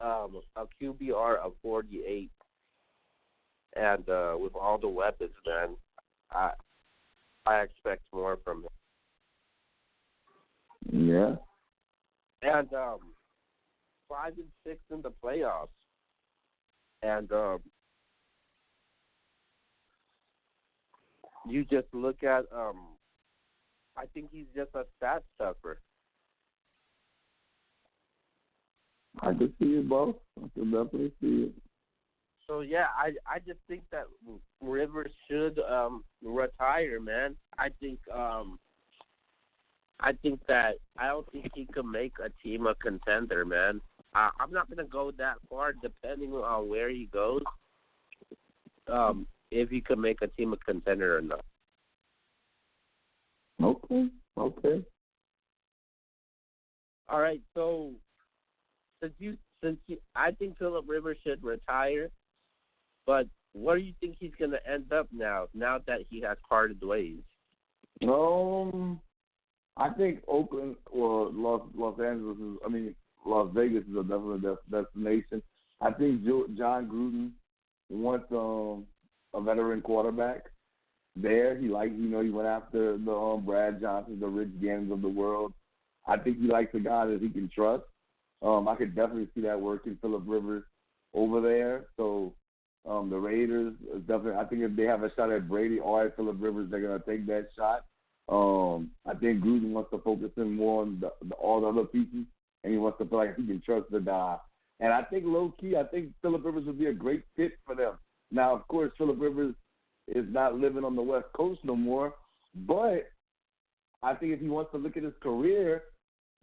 A QBR of 48, and with all the weapons, man, I expect more from him. Yeah. And 5-6 in the playoffs, and you just look at I think he's just a stat stuffer. I can see it, both. I can definitely see it. So yeah, I just think that Rivers should retire, man. I don't think he could make a team a contender, man. I'm not gonna go that far, depending on where he goes. If he could make a team a contender or not. Okay. All right, so I think Phillip Rivers should retire, but where do you think he's gonna end up now that he has parted ways? I think Oakland or Las Vegas is a definite destination. I think John Gruden wants a veteran quarterback there. He went after the Brad Johnson, the Rich Gannons of the world. I think he likes a guy that he can trust. I could definitely see that working, Phillip Rivers over there. So the Raiders definitely. I think if they have a shot at Brady or at Phillip Rivers, they're gonna take that shot. I think Gruden wants to focus in more on all the other pieces, and he wants to feel like he can trust the guy. And I think low-key, Phillip Rivers would be a great fit for them. Now, of course, Phillip Rivers is not living on the West Coast no more, but I think if he wants to look at his career,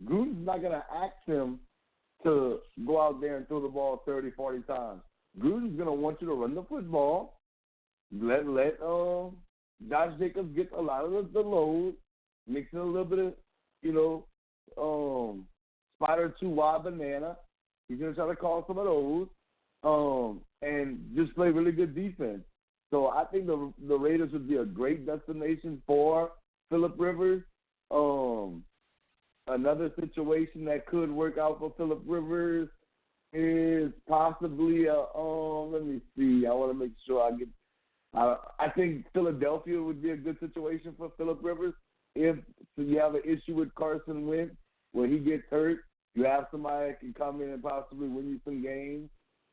Gruden's not going to ask him to go out there and throw the ball 30, 40 times. Gruden's going to want you to run the football, let Josh Jacobs get a lot of the load, mix in a little bit of, spider 2 wild banana. He's going to try to call some of those, and just play really good defense. So I think the Raiders would be a great destination for Phillip Rivers. Another situation that could work out for Phillip Rivers is possibly let me see. I want to make sure I get. I think Philadelphia would be a good situation for Phillip Rivers. If you have an issue with Carson Wentz, when he gets hurt, you have somebody that can come in and possibly win you some games.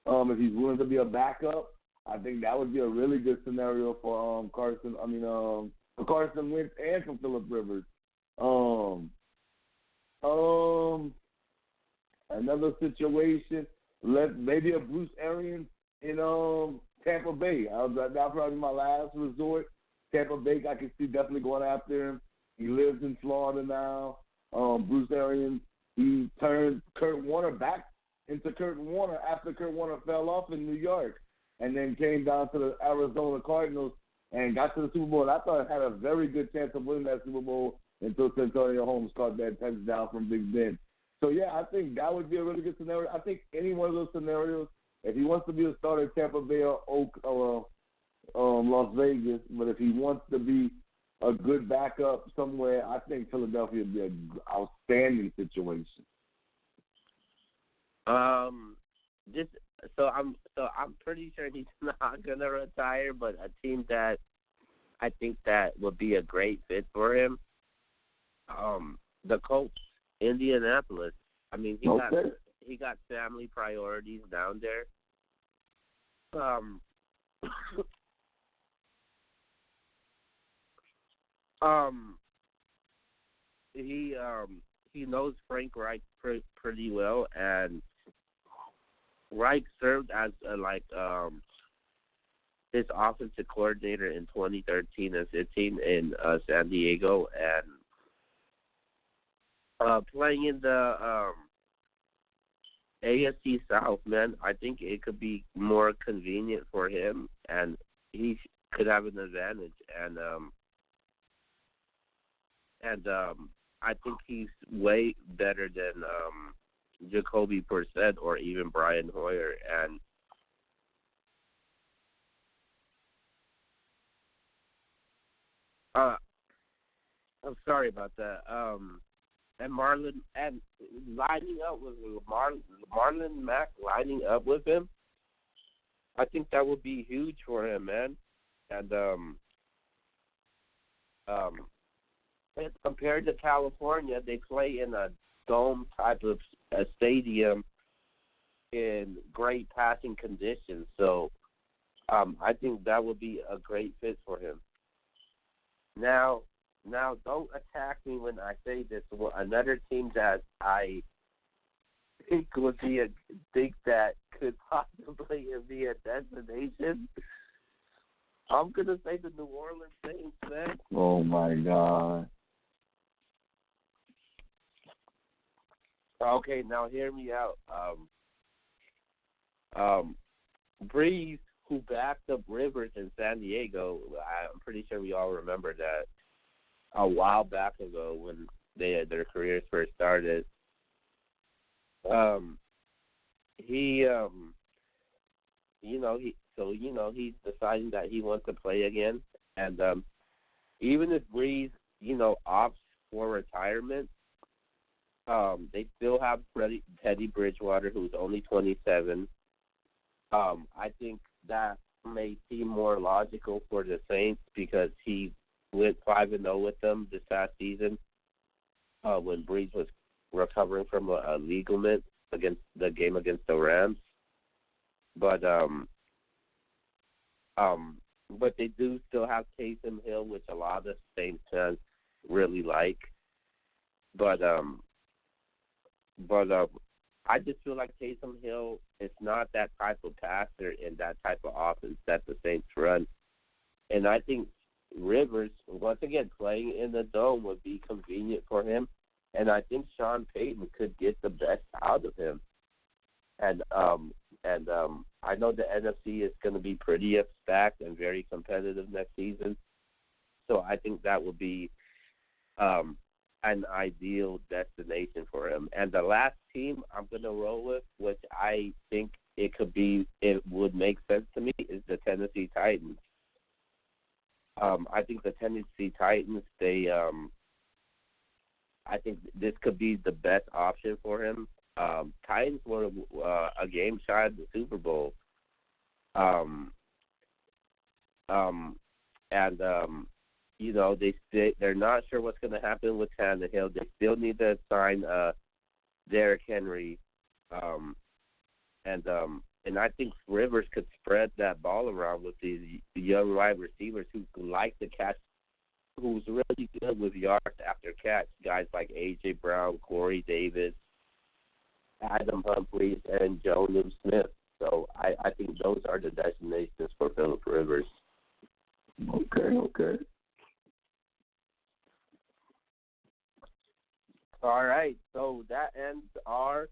If he's willing to be a backup, I think that would be a really good scenario for Carson Wentz and for Phillip Rivers. Another situation, maybe a Bruce Arians in Tampa Bay. That'll probably be my last resort. Tampa Bay, I can see definitely going after him. He lives in Florida now. Bruce Arians, he turned Kurt Warner back into Kurt Warner after Kurt Warner fell off in New York, and then came down to the Arizona Cardinals and got to the Super Bowl. And I thought it had a very good chance of winning that Super Bowl until Santonio Holmes caught that touchdown from Big Ben. So, yeah, I think that would be a really good scenario. I think any one of those scenarios, if he wants to be a starter at Tampa Bay or Las Vegas, but if he wants to be a good backup somewhere, I think Philadelphia would be an outstanding situation. I'm pretty sure he's not gonna retire, but a team that I think that would be a great fit for him. The Colts, Indianapolis. I mean, he got family priorities down there. He knows Frank Reich pretty well, and Reich served as his offensive coordinator in 2013 and 15 in San Diego, and playing in the AFC South, man, I think it could be more convenient for him, and he could have an advantage. And I think he's way better than Jacoby Brissett or even Brian Hoyer. And I'm sorry about that. And lining up with Marlon Mack, lining up with him, I think that would be huge for him, man. And compared to California, they play in a dome type of a stadium in great passing conditions. So I think that would be a great fit for him. Now, don't attack me when I say this. Another team that I think that could possibly be a destination? I'm gonna say the New Orleans Saints, man. Oh my God. Okay, now hear me out. Breeze, who backed up Rivers in San Diego, I'm pretty sure we all remember that a while back ago when their careers first started. He's deciding that he wants to play again, and even if Breeze, opts for retirement, they still have Teddy Bridgewater, who's only 27. I think that may seem more logical for the Saints because he went 5-0 with them this past season when Breeze was recovering from a ligament against the game against the Rams. But they do still have Taysom Hill, which a lot of the Saints fans really like. But I just feel like Taysom Hill is not that type of passer in that type of offense that the Saints run. And I think Rivers, once again, playing in the dome would be convenient for him. And I think Sean Payton could get the best out of him. And I know the NFC is going to be pretty stacked and very competitive next season. So I think that would be an ideal destination for him. And the last team I'm going to roll with, which I think it would make sense to me, is the Tennessee Titans. I think the Tennessee Titans, I think this could be the best option for him. Titans were a game shy of the Super Bowl. They're not sure what's going to happen with Tannehill. They still need to sign Derrick Henry, and I think Rivers could spread that ball around with these young wide receivers who like to catch, who's really good with yards after catch. Guys like A.J. Brown, Corey Davis, Adam Humphries, and Jonnu Smith. So I think those are the destinations for Phillip Rivers. Okay. All right, so that ends our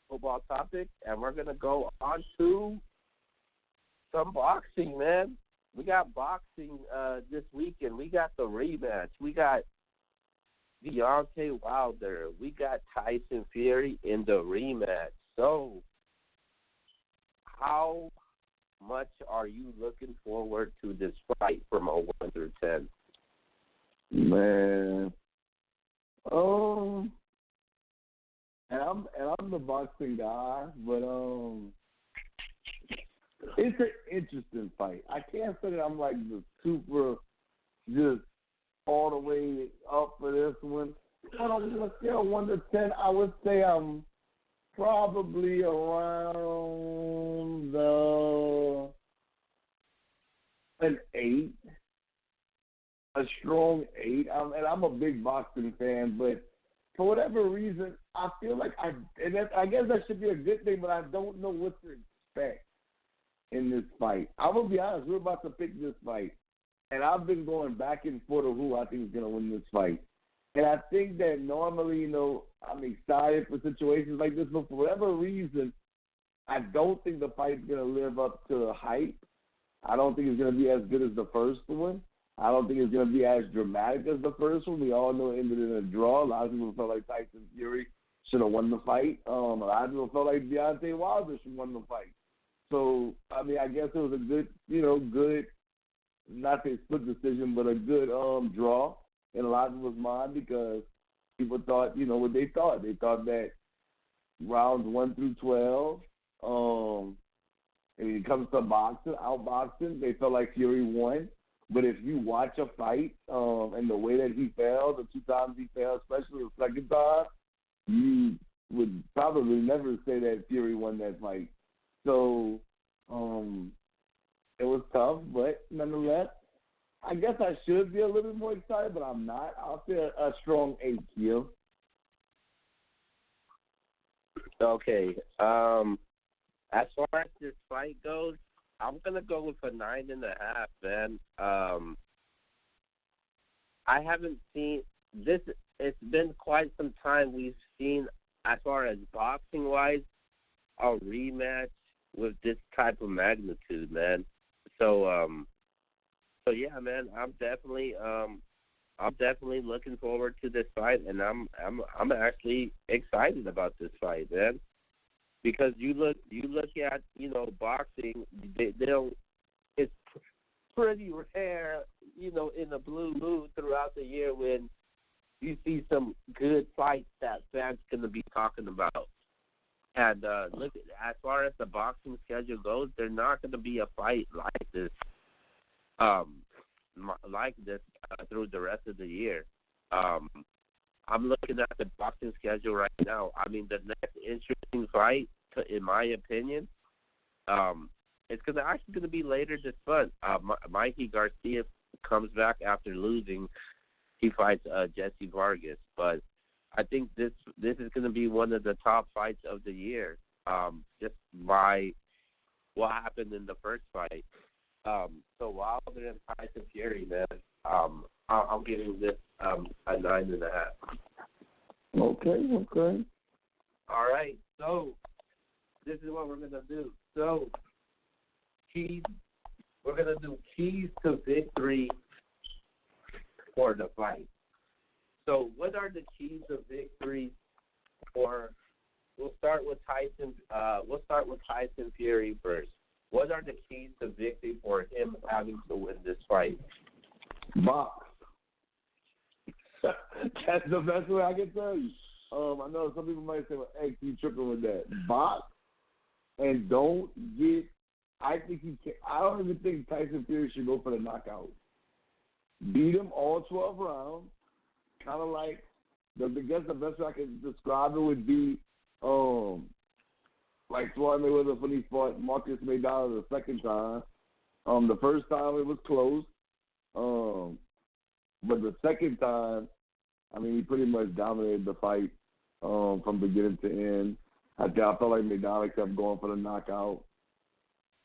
football topic, and we're gonna go on to some boxing, man. We got boxing this weekend. We got the rematch. We got Deontay Wilder. We got Tyson Fury in the rematch. So, how much are you looking forward to this fight from a 1 through 10? Man, and I'm the boxing guy, but it's an interesting fight. I can't say that I'm like the super just all the way up for this one. But on a scale of 1 to 10, I would say I'm probably around an 8. A strong 8. I'm a big boxing fan, but for whatever reason, I feel like I guess that should be a good thing, but I don't know what to expect in this fight. I'm going to be honest, we're about to pick this fight, and I've been going back and forth of who I think is going to win this fight. And I think that normally, I'm excited for situations like this, but for whatever reason, I don't think the fight's going to live up to the hype. I don't think it's going to be as good as the first one. I don't think it's going to be as dramatic as the first one. We all know it ended in a draw. A lot of people felt like Tyson Fury should have won the fight. A lot of people felt like Deontay Wilder should have won the fight. So, I guess it was a good, not a split decision, but a good draw in a lot of people's mind because people thought, what they thought. They thought that rounds 1 through 12, and when it comes to outboxing, they felt like Fury won. But if you watch a fight and the way that he fell, the 2 times he fell, especially the second time, you would probably never say that Fury won that fight. So it was tough, but nonetheless, I guess I should be a little bit more excited, but I'm not. I'll say a strong 8 kill. Okay. As far as this fight goes, I'm gonna go with a 9.5, man. I haven't seen this. It's been quite some time we've seen, as far as boxing wise, a rematch with this type of magnitude, man. So yeah, man, I'm definitely looking forward to this fight, and I'm actually excited about this fight, man. Because you look at boxing, they don't. It's pretty rare, in the blue moon throughout the year when you see some good fights that fans gonna be talking about. And look, as far as the boxing schedule goes, there's not gonna be a fight like this. Through the rest of the year. I'm looking at the boxing schedule right now. I mean, the next interesting fight, in my opinion, it's actually going to be later this month. Mikey Garcia comes back after losing. He fights Jesse Vargas, but I think this is going to be one of the top fights of the year. Just by what happened in the first fight. So Wilder and Tyson Fury, man, I'm giving this a 9.5. Okay. All right, so this is what we're gonna do. So we're gonna do keys to victory for the fight. So what are the keys of victory for? We'll start with Tyson. We'll start with Tyson Fury first. What are the keys to victory for him having to win this fight? Box. That's the best way I can tell you. I know some people might say, well, hey, you tripping with that. Box, and don't get – I don't even think Tyson Fury should go for the knockout. Beat him all 12 rounds, kind of like – I guess the best way I can describe it would be like Floyd Mayweather when he fought Marcus Maidana the second time. The first time it was close. But the second time, I mean, he pretty much dominated the fight from beginning to end. I felt like Maidana kept going for the knockout.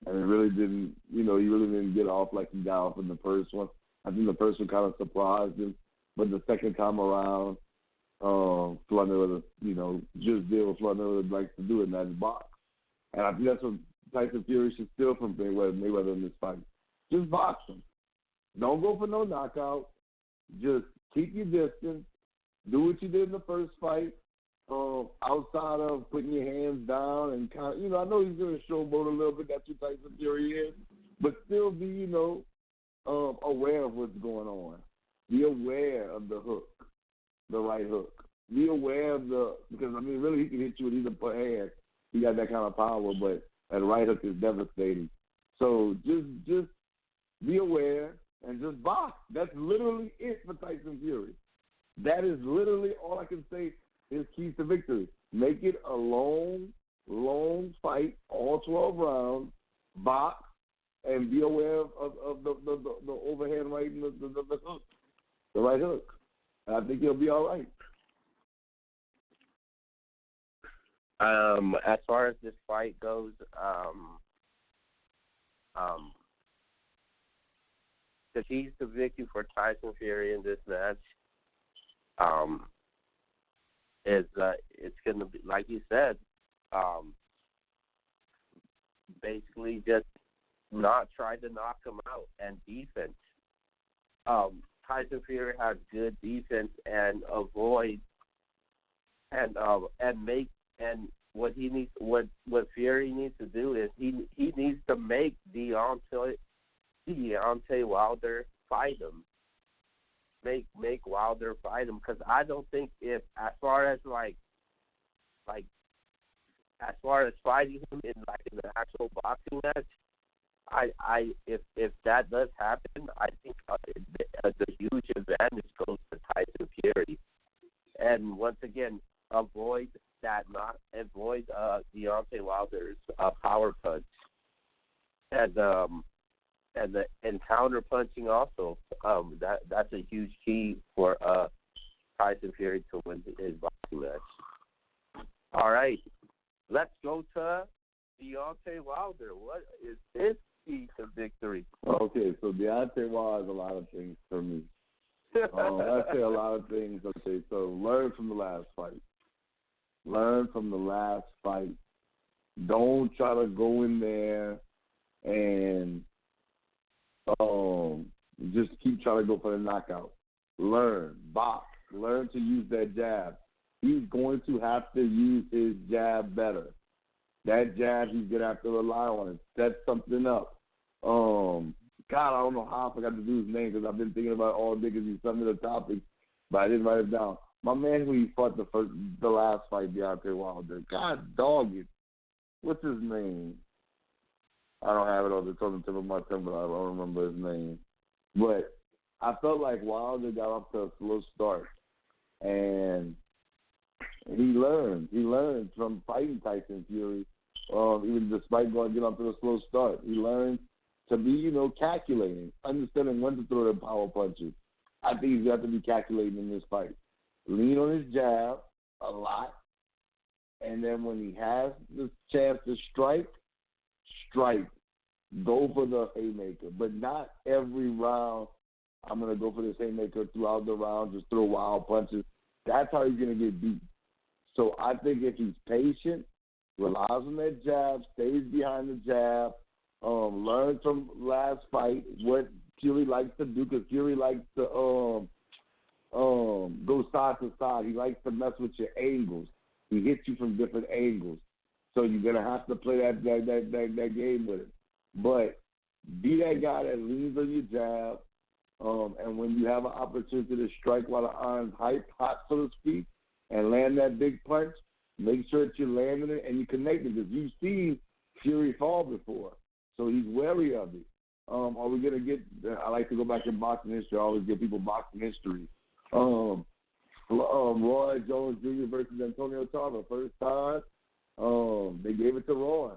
And it really didn't, he really didn't get off like he got off in the first one. I think the first one kind of surprised him. But the second time around, Floyd Mayweather, just did what Floyd Mayweather likes to do, and that's box. And I think that's what Tyson Fury should steal from Mayweather in this fight. Just box him. Don't go for no knockout. Just keep your distance. Do what you did in the first fight. Outside of putting your hands down and kind of, I know he's going to showboat a little bit. That's what Tyson Fury is. But still be, aware of what's going on. Be aware of the hook, the right hook. Be aware of because, really he can hit you with either hand. He got that kind of power, but that right hook is devastating. So just be aware and just box. That's literally it for Tyson Fury. That is literally all I can say is keys to victory. Make it a long fight, all 12 rounds, box, and be aware of the overhand right and the hook, the right hook. And I think he'll be all right. As far as this fight goes, the keys to victory for Tyson Fury in this match is it's going to be, like you said, basically just not try to knock him out and defense. Tyson Fury has good defense and avoid and make. And what Fury needs to do is he needs to make Deontay Wilder fight him. Make Wilder fight him, because I don't think as far as fighting him in an actual boxing match, if that does happen, I think the huge advantage goes to Tyson Fury. And once again, avoid Deontay Wilder's power punch, and and counter punching also. That's a huge key for Tyson Fury to win his boxing match. All right, let's go to Deontay Wilder. What is his key to victory? Okay, so Deontay Wilder has a lot of things for me. I say a lot of things. Okay, so learn from the last fight. Learn from the last fight. Don't try to go in there and just keep trying to go for the knockout. Learn, box. Learn to use that jab. He's going to have to use his jab better. That jab, he's going to have to rely on it. Set something up. God, I don't know how I forgot to do his name because I've been thinking about it all day because he's some of the topics, but I didn't write it down. My man who he fought the last fight, Deontay Wilder. God dog it. What's his name? I don't have it on the tip of my tongue, but I don't remember his name. But I felt like Wilder got off to a slow start, and he learned. He learned from fighting Tyson Fury, even despite getting off to a slow start. He learned to be, calculating, understanding when to throw the power punches. I think he's got to be calculating in this fight. Lean on his jab a lot, and then when he has the chance to strike. Go for the haymaker, but not every round. I'm going to go for this haymaker throughout the round, just throw wild punches. That's how he's going to get beat. So I think if he's patient, relies on that jab, stays behind the jab, learns from last fight what Fury likes to do, because Fury likes to go side to side. He likes to mess with your angles. He hits you from different angles. So you're going to have to play that game with it. But be that guy that leans on your jab, and when you have an opportunity to strike while the iron's hot, so to speak, and land that big punch, make sure that you're landing it and you connect it, because you've seen Fury fall before. So he's wary of it. Are we going to get – I like to go back in boxing history. I always give people boxing history. Roy Jones Jr. versus Antonio Tarver, first time. They gave it to Roy,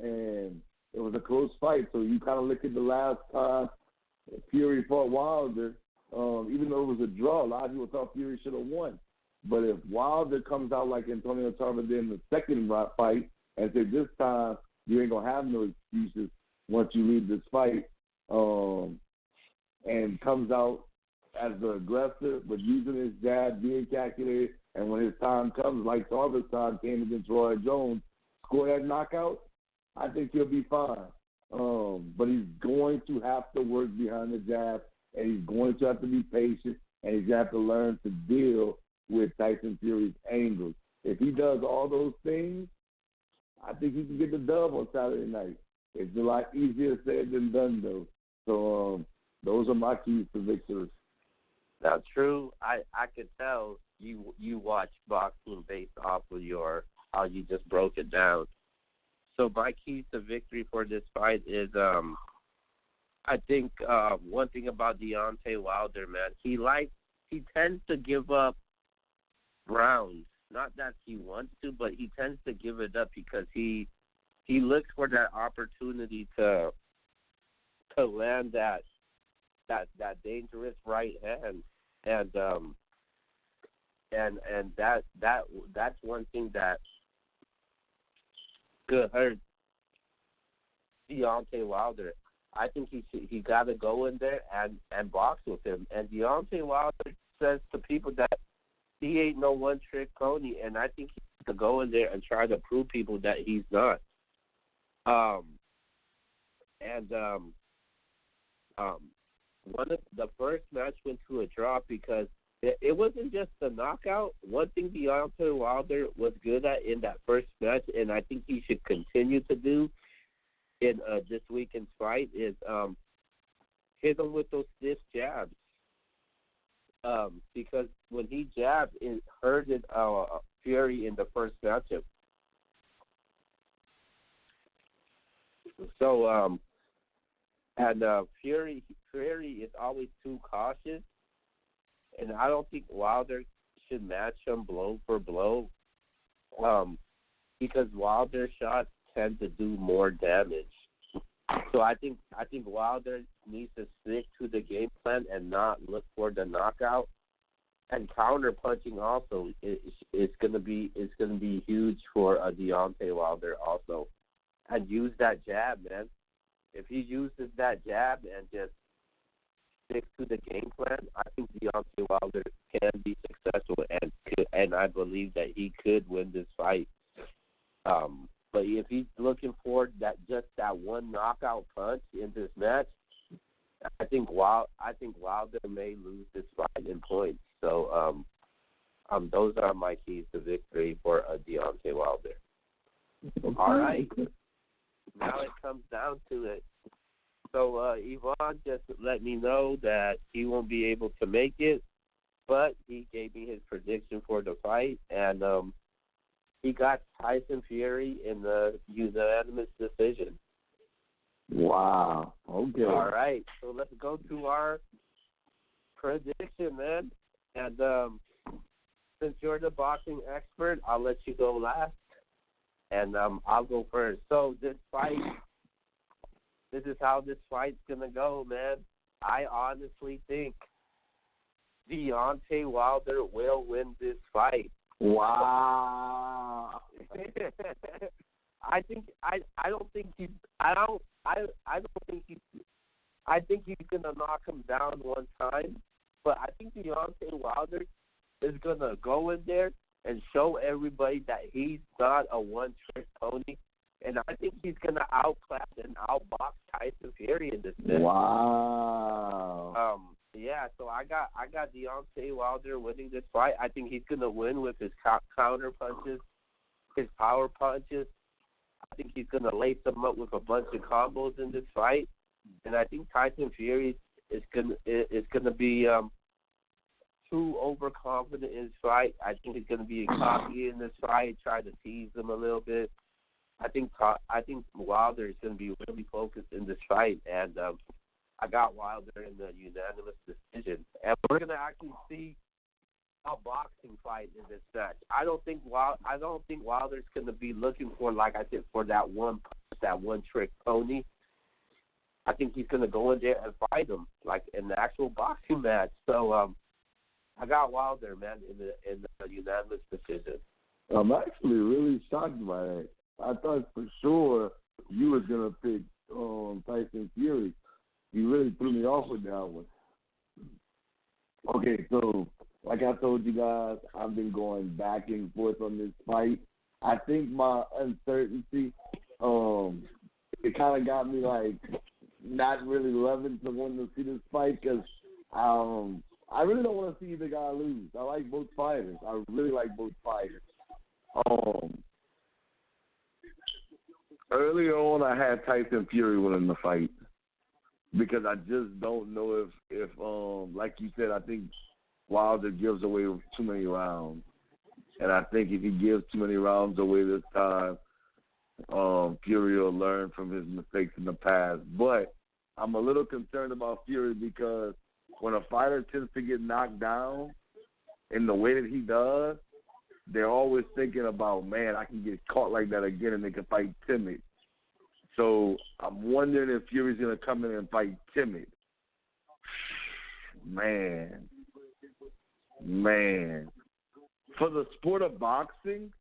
and it was a close fight. So you kind of look at the last time Fury fought Wilder, even though it was a draw, a lot of people thought Fury should have won. But if Wilder comes out like Antonio Tarver did in the second fight and say, this time you ain't going to have no excuses once you leave this fight, and comes out as the aggressor, but using his jab, being calculated, and when his time comes, like Tarver's time came against Roy Jones, score that knockout, I think he'll be fine. But he's going to have to work behind the jab, and he's going to have to be patient, and he's going to have to learn to deal with Tyson Fury's angles. If he does all those things, I think he can get the dub on Saturday night. It's a lot easier said than done, though. So those are my keys to victory. Now, True, I could tell you watch boxing based off of how you just broke it down. So my keys to victory for this fight is, I think one thing about Deontay Wilder, man, he tends to give up rounds. Not that he wants to, but he tends to give it up because he looks for that opportunity to land that dangerous right hand, and that's one thing that could hurt Deontay Wilder. I think he got to go in there and box with him. And Deontay Wilder says to people that he ain't no one-trick pony, and I think he has to go in there and try to prove people that he's not. One of the first match went to a draw because it wasn't just the knockout. One thing Deontay Wilder was good at in that first match, and I think he should continue to do in this weekend's fight, is hit him with those stiff jabs. Because when he jabbed, it hurted Fury in the first matchup. So, Fury is always too cautious, and I don't think Wilder should match him blow for blow, because Wilder's shots tend to do more damage. So I think Wilder needs to stick to the game plan and not look for the knockout. And counter punching also is going to be huge for Deontay Wilder also. And use that jab, man. If he uses that jab and just sticks to the game plan, I think Deontay Wilder can be successful and I believe that he could win this fight. But if he's looking for that one knockout punch in this match, I think Wilder may lose this fight in points. So those are my keys to victory for Deontay Wilder. All right. Now it comes down to it. So Yvonne just let me know that he won't be able to make it, but he gave me his prediction for the fight, and he got Tyson Fury in the unanimous decision. Wow. Okay. All right. So let's go to our prediction, man. And since you're the boxing expert, I'll let you go last, and I'll go first. So this is how this fight's gonna go, man. I honestly think Deontay Wilder will win this fight. Wow. I think he's gonna knock him down one time, but I think Deontay Wilder is gonna go in there and show everybody that he's not a one-trick pony, and I think he's gonna outclass and outbox Tyson Fury in this match. Wow. Yeah, so I got Deontay Wilder winning this fight. I think he's gonna win with his counter punches, his power punches. I think he's gonna lace them up with a bunch of combos in this fight, and I think Tyson Fury is gonna be too overconfident in his fight. I think he's gonna be cocky in this fight, try to tease him a little bit. I think Wilder is gonna be really focused in this fight, and I got Wilder in the unanimous decision, and we're gonna actually see a boxing fight in this match. I don't think Wilder's gonna be looking for, like I said, for that one punch, that one trick pony. I think he's gonna go in there and fight him like in the actual boxing match. So I got Wilder, man, in the unanimous decision. I'm actually really shocked by that. I thought for sure you was gonna pick Tyson Fury. You really threw me off with that one. Okay, so like I told you guys, I've been going back and forth on this fight. I think my uncertainty, it kind of got me like not really loving to want to see this fight because I really don't want to see either guy lose. I like both fighters. I really like both fighters. Earlier on, I had Tyson Fury winning the fight because I just don't know if like you said, I think Wilder gives away too many rounds. And I think if he gives too many rounds away this time, Fury will learn from his mistakes in the past. But I'm a little concerned about Fury because when a fighter tends to get knocked down in the way that he does, they're always thinking about, man, I can get caught like that again and they can fight timid. So I'm wondering if Fury's going to come in and fight timid. Man. For the sport of boxing,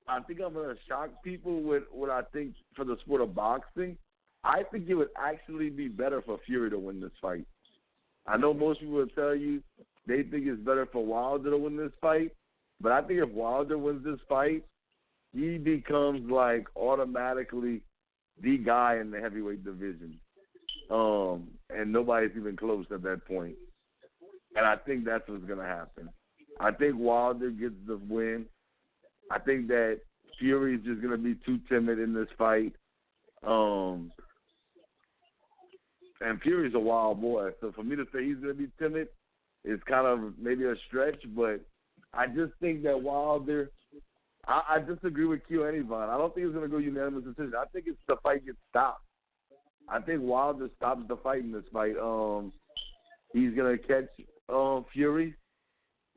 I think I'm going to shock people with what I think for the sport of boxing. I think it would actually be better for Fury to win this fight. I know most people will tell you they think it's better for Wilder to win this fight, but I think if Wilder wins this fight, he becomes like automatically the guy in the heavyweight division. And nobody's even close at that point. And I think that's what's going to happen. I think Wilder gets the win. I think that Fury is just going to be too timid in this fight. And Fury's a wild boy. So for me to say he's going to be timid is kind of maybe a stretch, but I just think that Wilder, I disagree with Q and Yvonne. I don't think it's going to go unanimous decision. I think it's the fight gets stopped. I think Wilder stops the fight in this fight. He's going to catch Fury,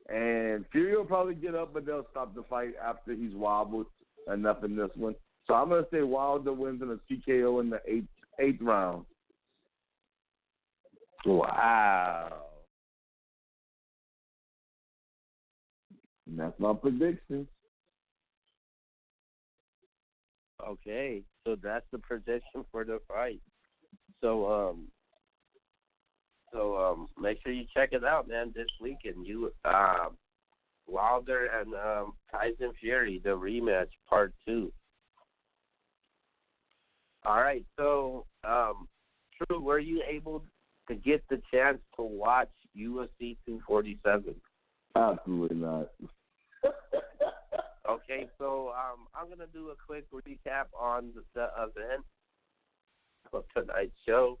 and Fury will probably get up, but they'll stop the fight after he's wobbled enough in this one. So I'm going to say Wilder wins in a TKO in the 8th 8th round. Wow. And that's my prediction. Okay, so that's the prediction for the fight. So make sure you check it out, man. This weekend, Wilder and Tyson Fury, the rematch, part 2. All right, so True, were you able to get the chance to watch UFC 247? Absolutely not. Okay, so I'm gonna do a quick recap on the event of tonight's show.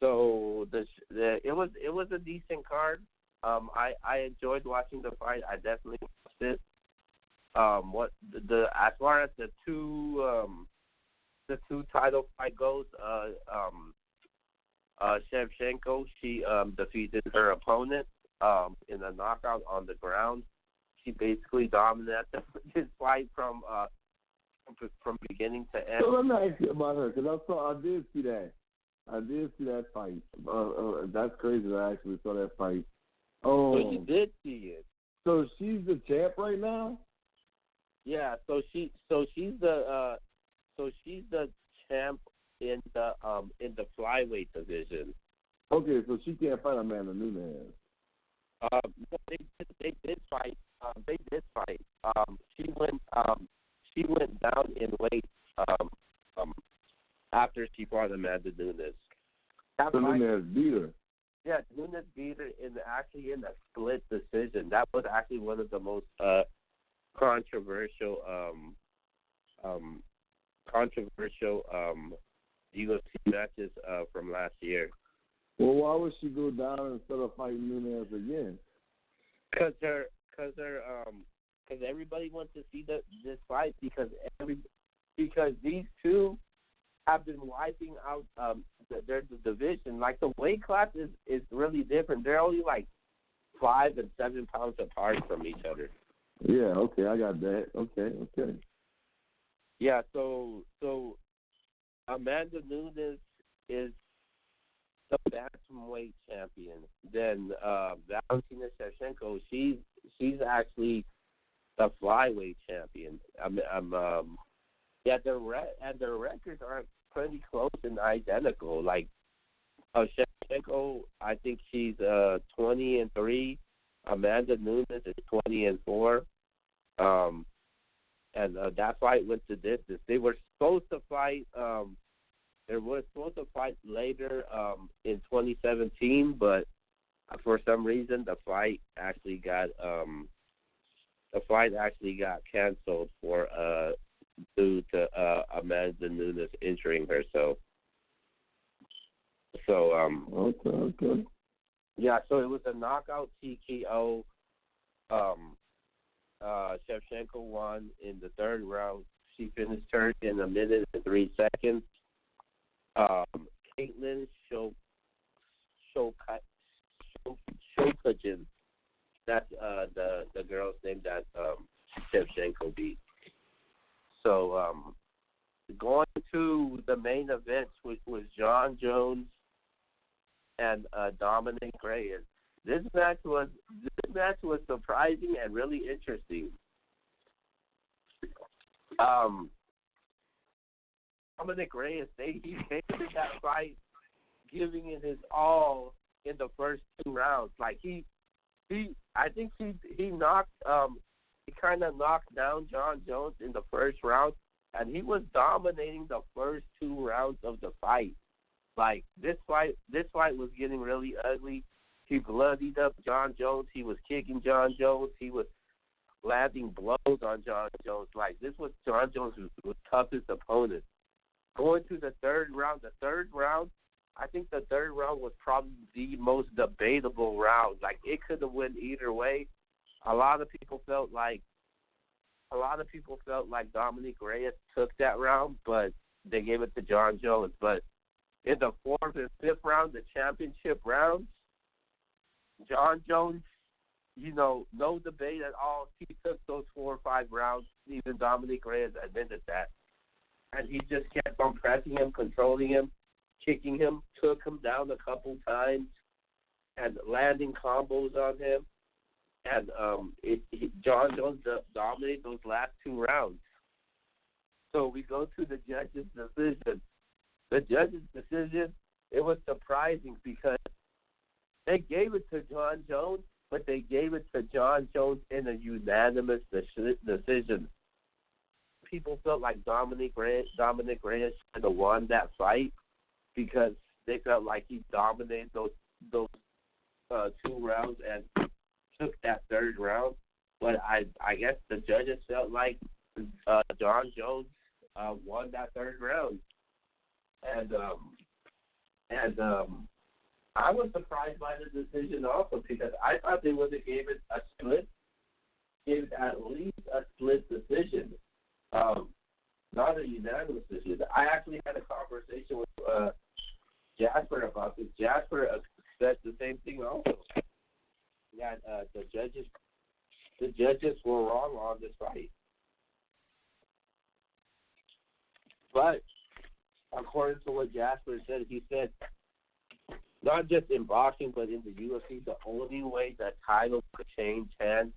So it was a decent card. I enjoyed watching the fight. I definitely watched it. As far as the two title fight goes, Shevchenko, she defeated her opponent in a knockout on the ground. She basically dominated this fight from beginning to end. So let me ask you about her, because I did see that. I did see that fight. That's crazy that I actually saw that fight. Oh, so you did see it. So she's the champ right now? Yeah. So she's the champ in the flyweight division. Okay, so she can't fight Amanda Nunes. They did fight. They did fight. She went down in weight after she fought Amanda Nunes. So Nunes beat her. Yeah, Nunes beat her in a split decision. That was actually one of the most controversial UFC matches from last year. Well, why would she go down instead of fighting Nunes again? Because everybody wants to see this fight because these two have been wiping out their division. Like the weight class is really different. They're only like 5 and 7 pounds apart from each other. Yeah, okay, I got that. Okay. Yeah, so Amanda Nunes is the bantamweight champion. Then Valentina Shevchenko, she's actually the flyweight champion. Their records are pretty close and identical. Like Shevchenko, I think she's 20-3. Amanda Nunes is 20-4. And that fight went to distance. They were supposed to fight. They were supposed to fight later in 2017, but for some reason the fight actually got canceled due to Amanda Nunes injuring herself. So okay. Yeah, so it was a knockout TKO. Shevchenko won in the third round. She finished her in 1 minute and 3 seconds. Caitlin Shokajin, that's the girl's name that Shevchenko beat. So going to the main event, which was John Jones and Dominic Reyes. This match was surprising and really interesting. Dominic Reyes, he came to that fight giving it his all in the first 2 rounds. Like I think he kind of knocked down John Jones in the first round, and he was dominating the first 2 rounds of the fight. Like this fight was getting really ugly. He bloodied up John Jones. He was kicking John Jones. He was landing blows on John Jones. Like this was John Jones' toughest opponent. Going to the third round, I think the third round was probably the most debatable round. Like it could have went either way. A lot of people felt like Dominic Reyes took that round, but they gave it to John Jones. But in the 4th and 5th round, the championship rounds, John Jones, no debate at all. He took those 4 or 5 rounds. Even Dominic Reyes admitted that. and he just kept on pressing him, controlling him, kicking him, took him down a couple times, and landing combos on him. And John Jones dominated those last 2 rounds. So we go to the judge's decision. The judge's decision, it was surprising because they gave it to John Jones, but they gave it to John Jones in a unanimous decision. People felt like Dominic Reyes should have won that fight because they felt like he dominated those 2 rounds and took that 3rd round. But I guess the judges felt like John Jones won that 3rd round, and I was surprised by the decision also because I thought they would have gave it at least a split decision, not a unanimous decision. I actually had a conversation with Jasper about this. Jasper said the same thing also. That the judges were wrong on this fight. But according to what Jasper said, he said not just in boxing but in the UFC, the only way that title could change hands,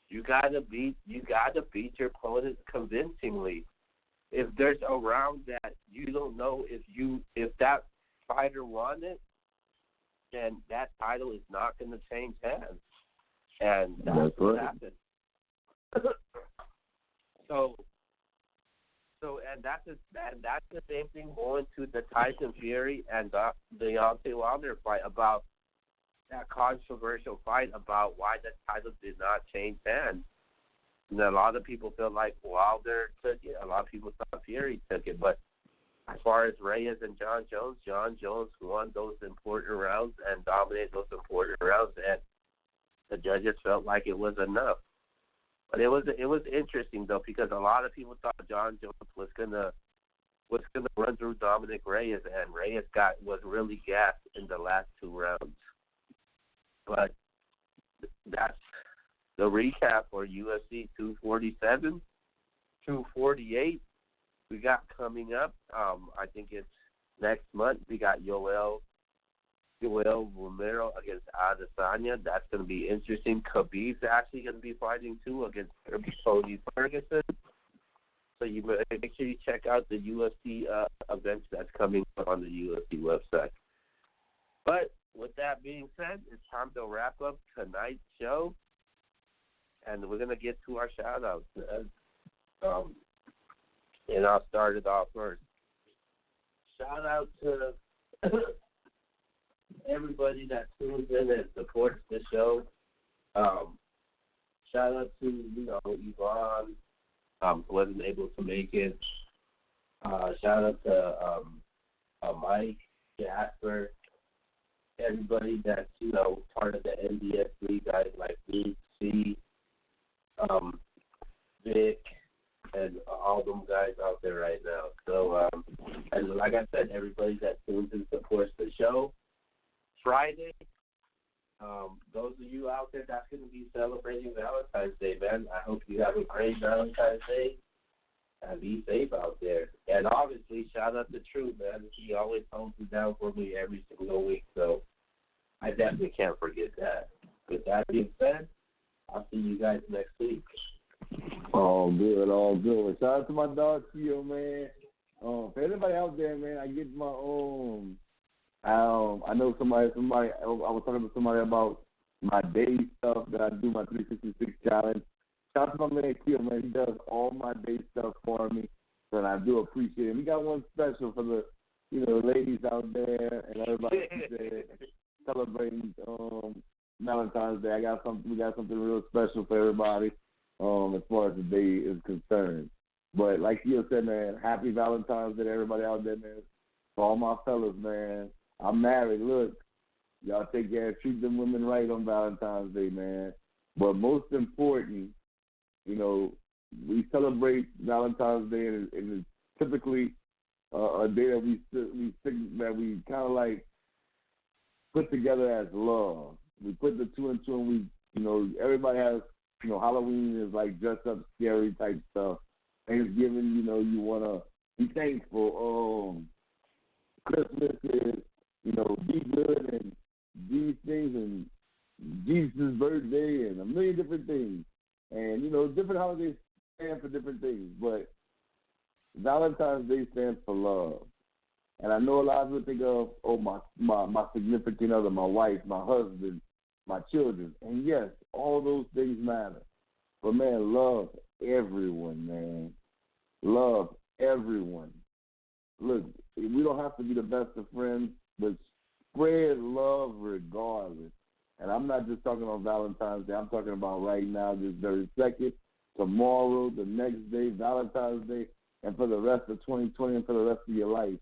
you gotta beat your opponent convincingly. If there's a round that you don't know if that fighter won it, then that title is not going to change hands, and that's what happened. So and that's the same thing going to the Tyson Fury and the Deontay Wilder fight, about that controversial fight about why the title did not change hands. And a lot of people feel like Wilder took it. A lot of people thought Fury took it. But as far as Reyes and John Jones won those important rounds and dominated those important rounds, and the judges felt like it was enough. But it was interesting though, because a lot of people thought John Jones was gonna run through Dominic Reyes, and Reyes was really gassed in the last 2 rounds. But that's the recap for UFC 247, 248. We got coming up. I think it's next month. We got Yoel Romero against Adesanya. That's going to be interesting. Khabib's actually going to be fighting too against Tony Ferguson. So you make sure you check out the UFC events that's coming up on the UFC website. But with that being said, it's time to wrap up tonight's show, and we're going to get to our shout-outs. And I'll start it off first. Shout out to everybody that tunes in and supports the show. Shout out to Yvonne, who wasn't able to make it. Shout out to Mike, Jasper, everybody that's part of the NBS League, guys like me, C, Vic, and all them guys out there right now. So, and like I said, everybody that tunes in supports the show. Friday, those of you out there that's going to be celebrating Valentine's Day, man, I hope you have a great Valentine's Day and be safe out there. And obviously, shout out to True, man. He always holds it down for me every single week, so I definitely can't forget that. With that being said, I'll see you guys next week. All good. Shout out to my dog, Theo, man. For anybody out there, man, I get my own. I know somebody. I was talking to somebody about my day stuff that I do, my 366 challenge. Shout out to my man, Theo, man. He does all my day stuff for me, and I do appreciate it. We got one special for the, ladies out there and everybody celebrating Valentine's Day. We got something real special for everybody. As far as the day is concerned. But like you said, man, happy Valentine's Day to everybody out there, man. For all my fellas, man. I'm married. Look, y'all take care and treat them women right on Valentine's Day, man. But most important, we celebrate Valentine's Day, and it's typically a day that we kind of like put together as love. We put the two and two, and everybody has. Halloween is like dress up scary type stuff. Thanksgiving, you want to be thankful. Christmas is, be good and these things and Jesus' birthday and a million different things. And, different holidays stand for different things. But Valentine's Day stands for love. And I know a lot of people think of, my significant other, my wife, my husband, my children. And, yes, all those things matter. But, man, love everyone, man. Love everyone. Look, we don't have to be the best of friends, but spread love regardless. And I'm not just talking about Valentine's Day. I'm talking about right now, this very second, tomorrow, the next day, Valentine's Day, and for the rest of 2020 and for the rest of your life.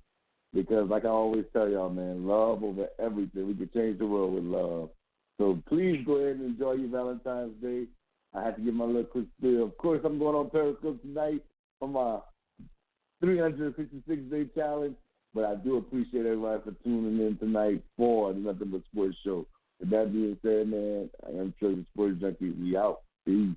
Because like I always tell y'all, man, love over everything. We can change the world with love. So please go ahead and enjoy your Valentine's Day. I have to give my little quick spiel. Of course, I'm going on Periscope tonight for my 366-day challenge. But I do appreciate everybody for tuning in tonight for the Nothing But Sports Show. With that being said, man, I am Trey the Sports Junkie. We out. Peace.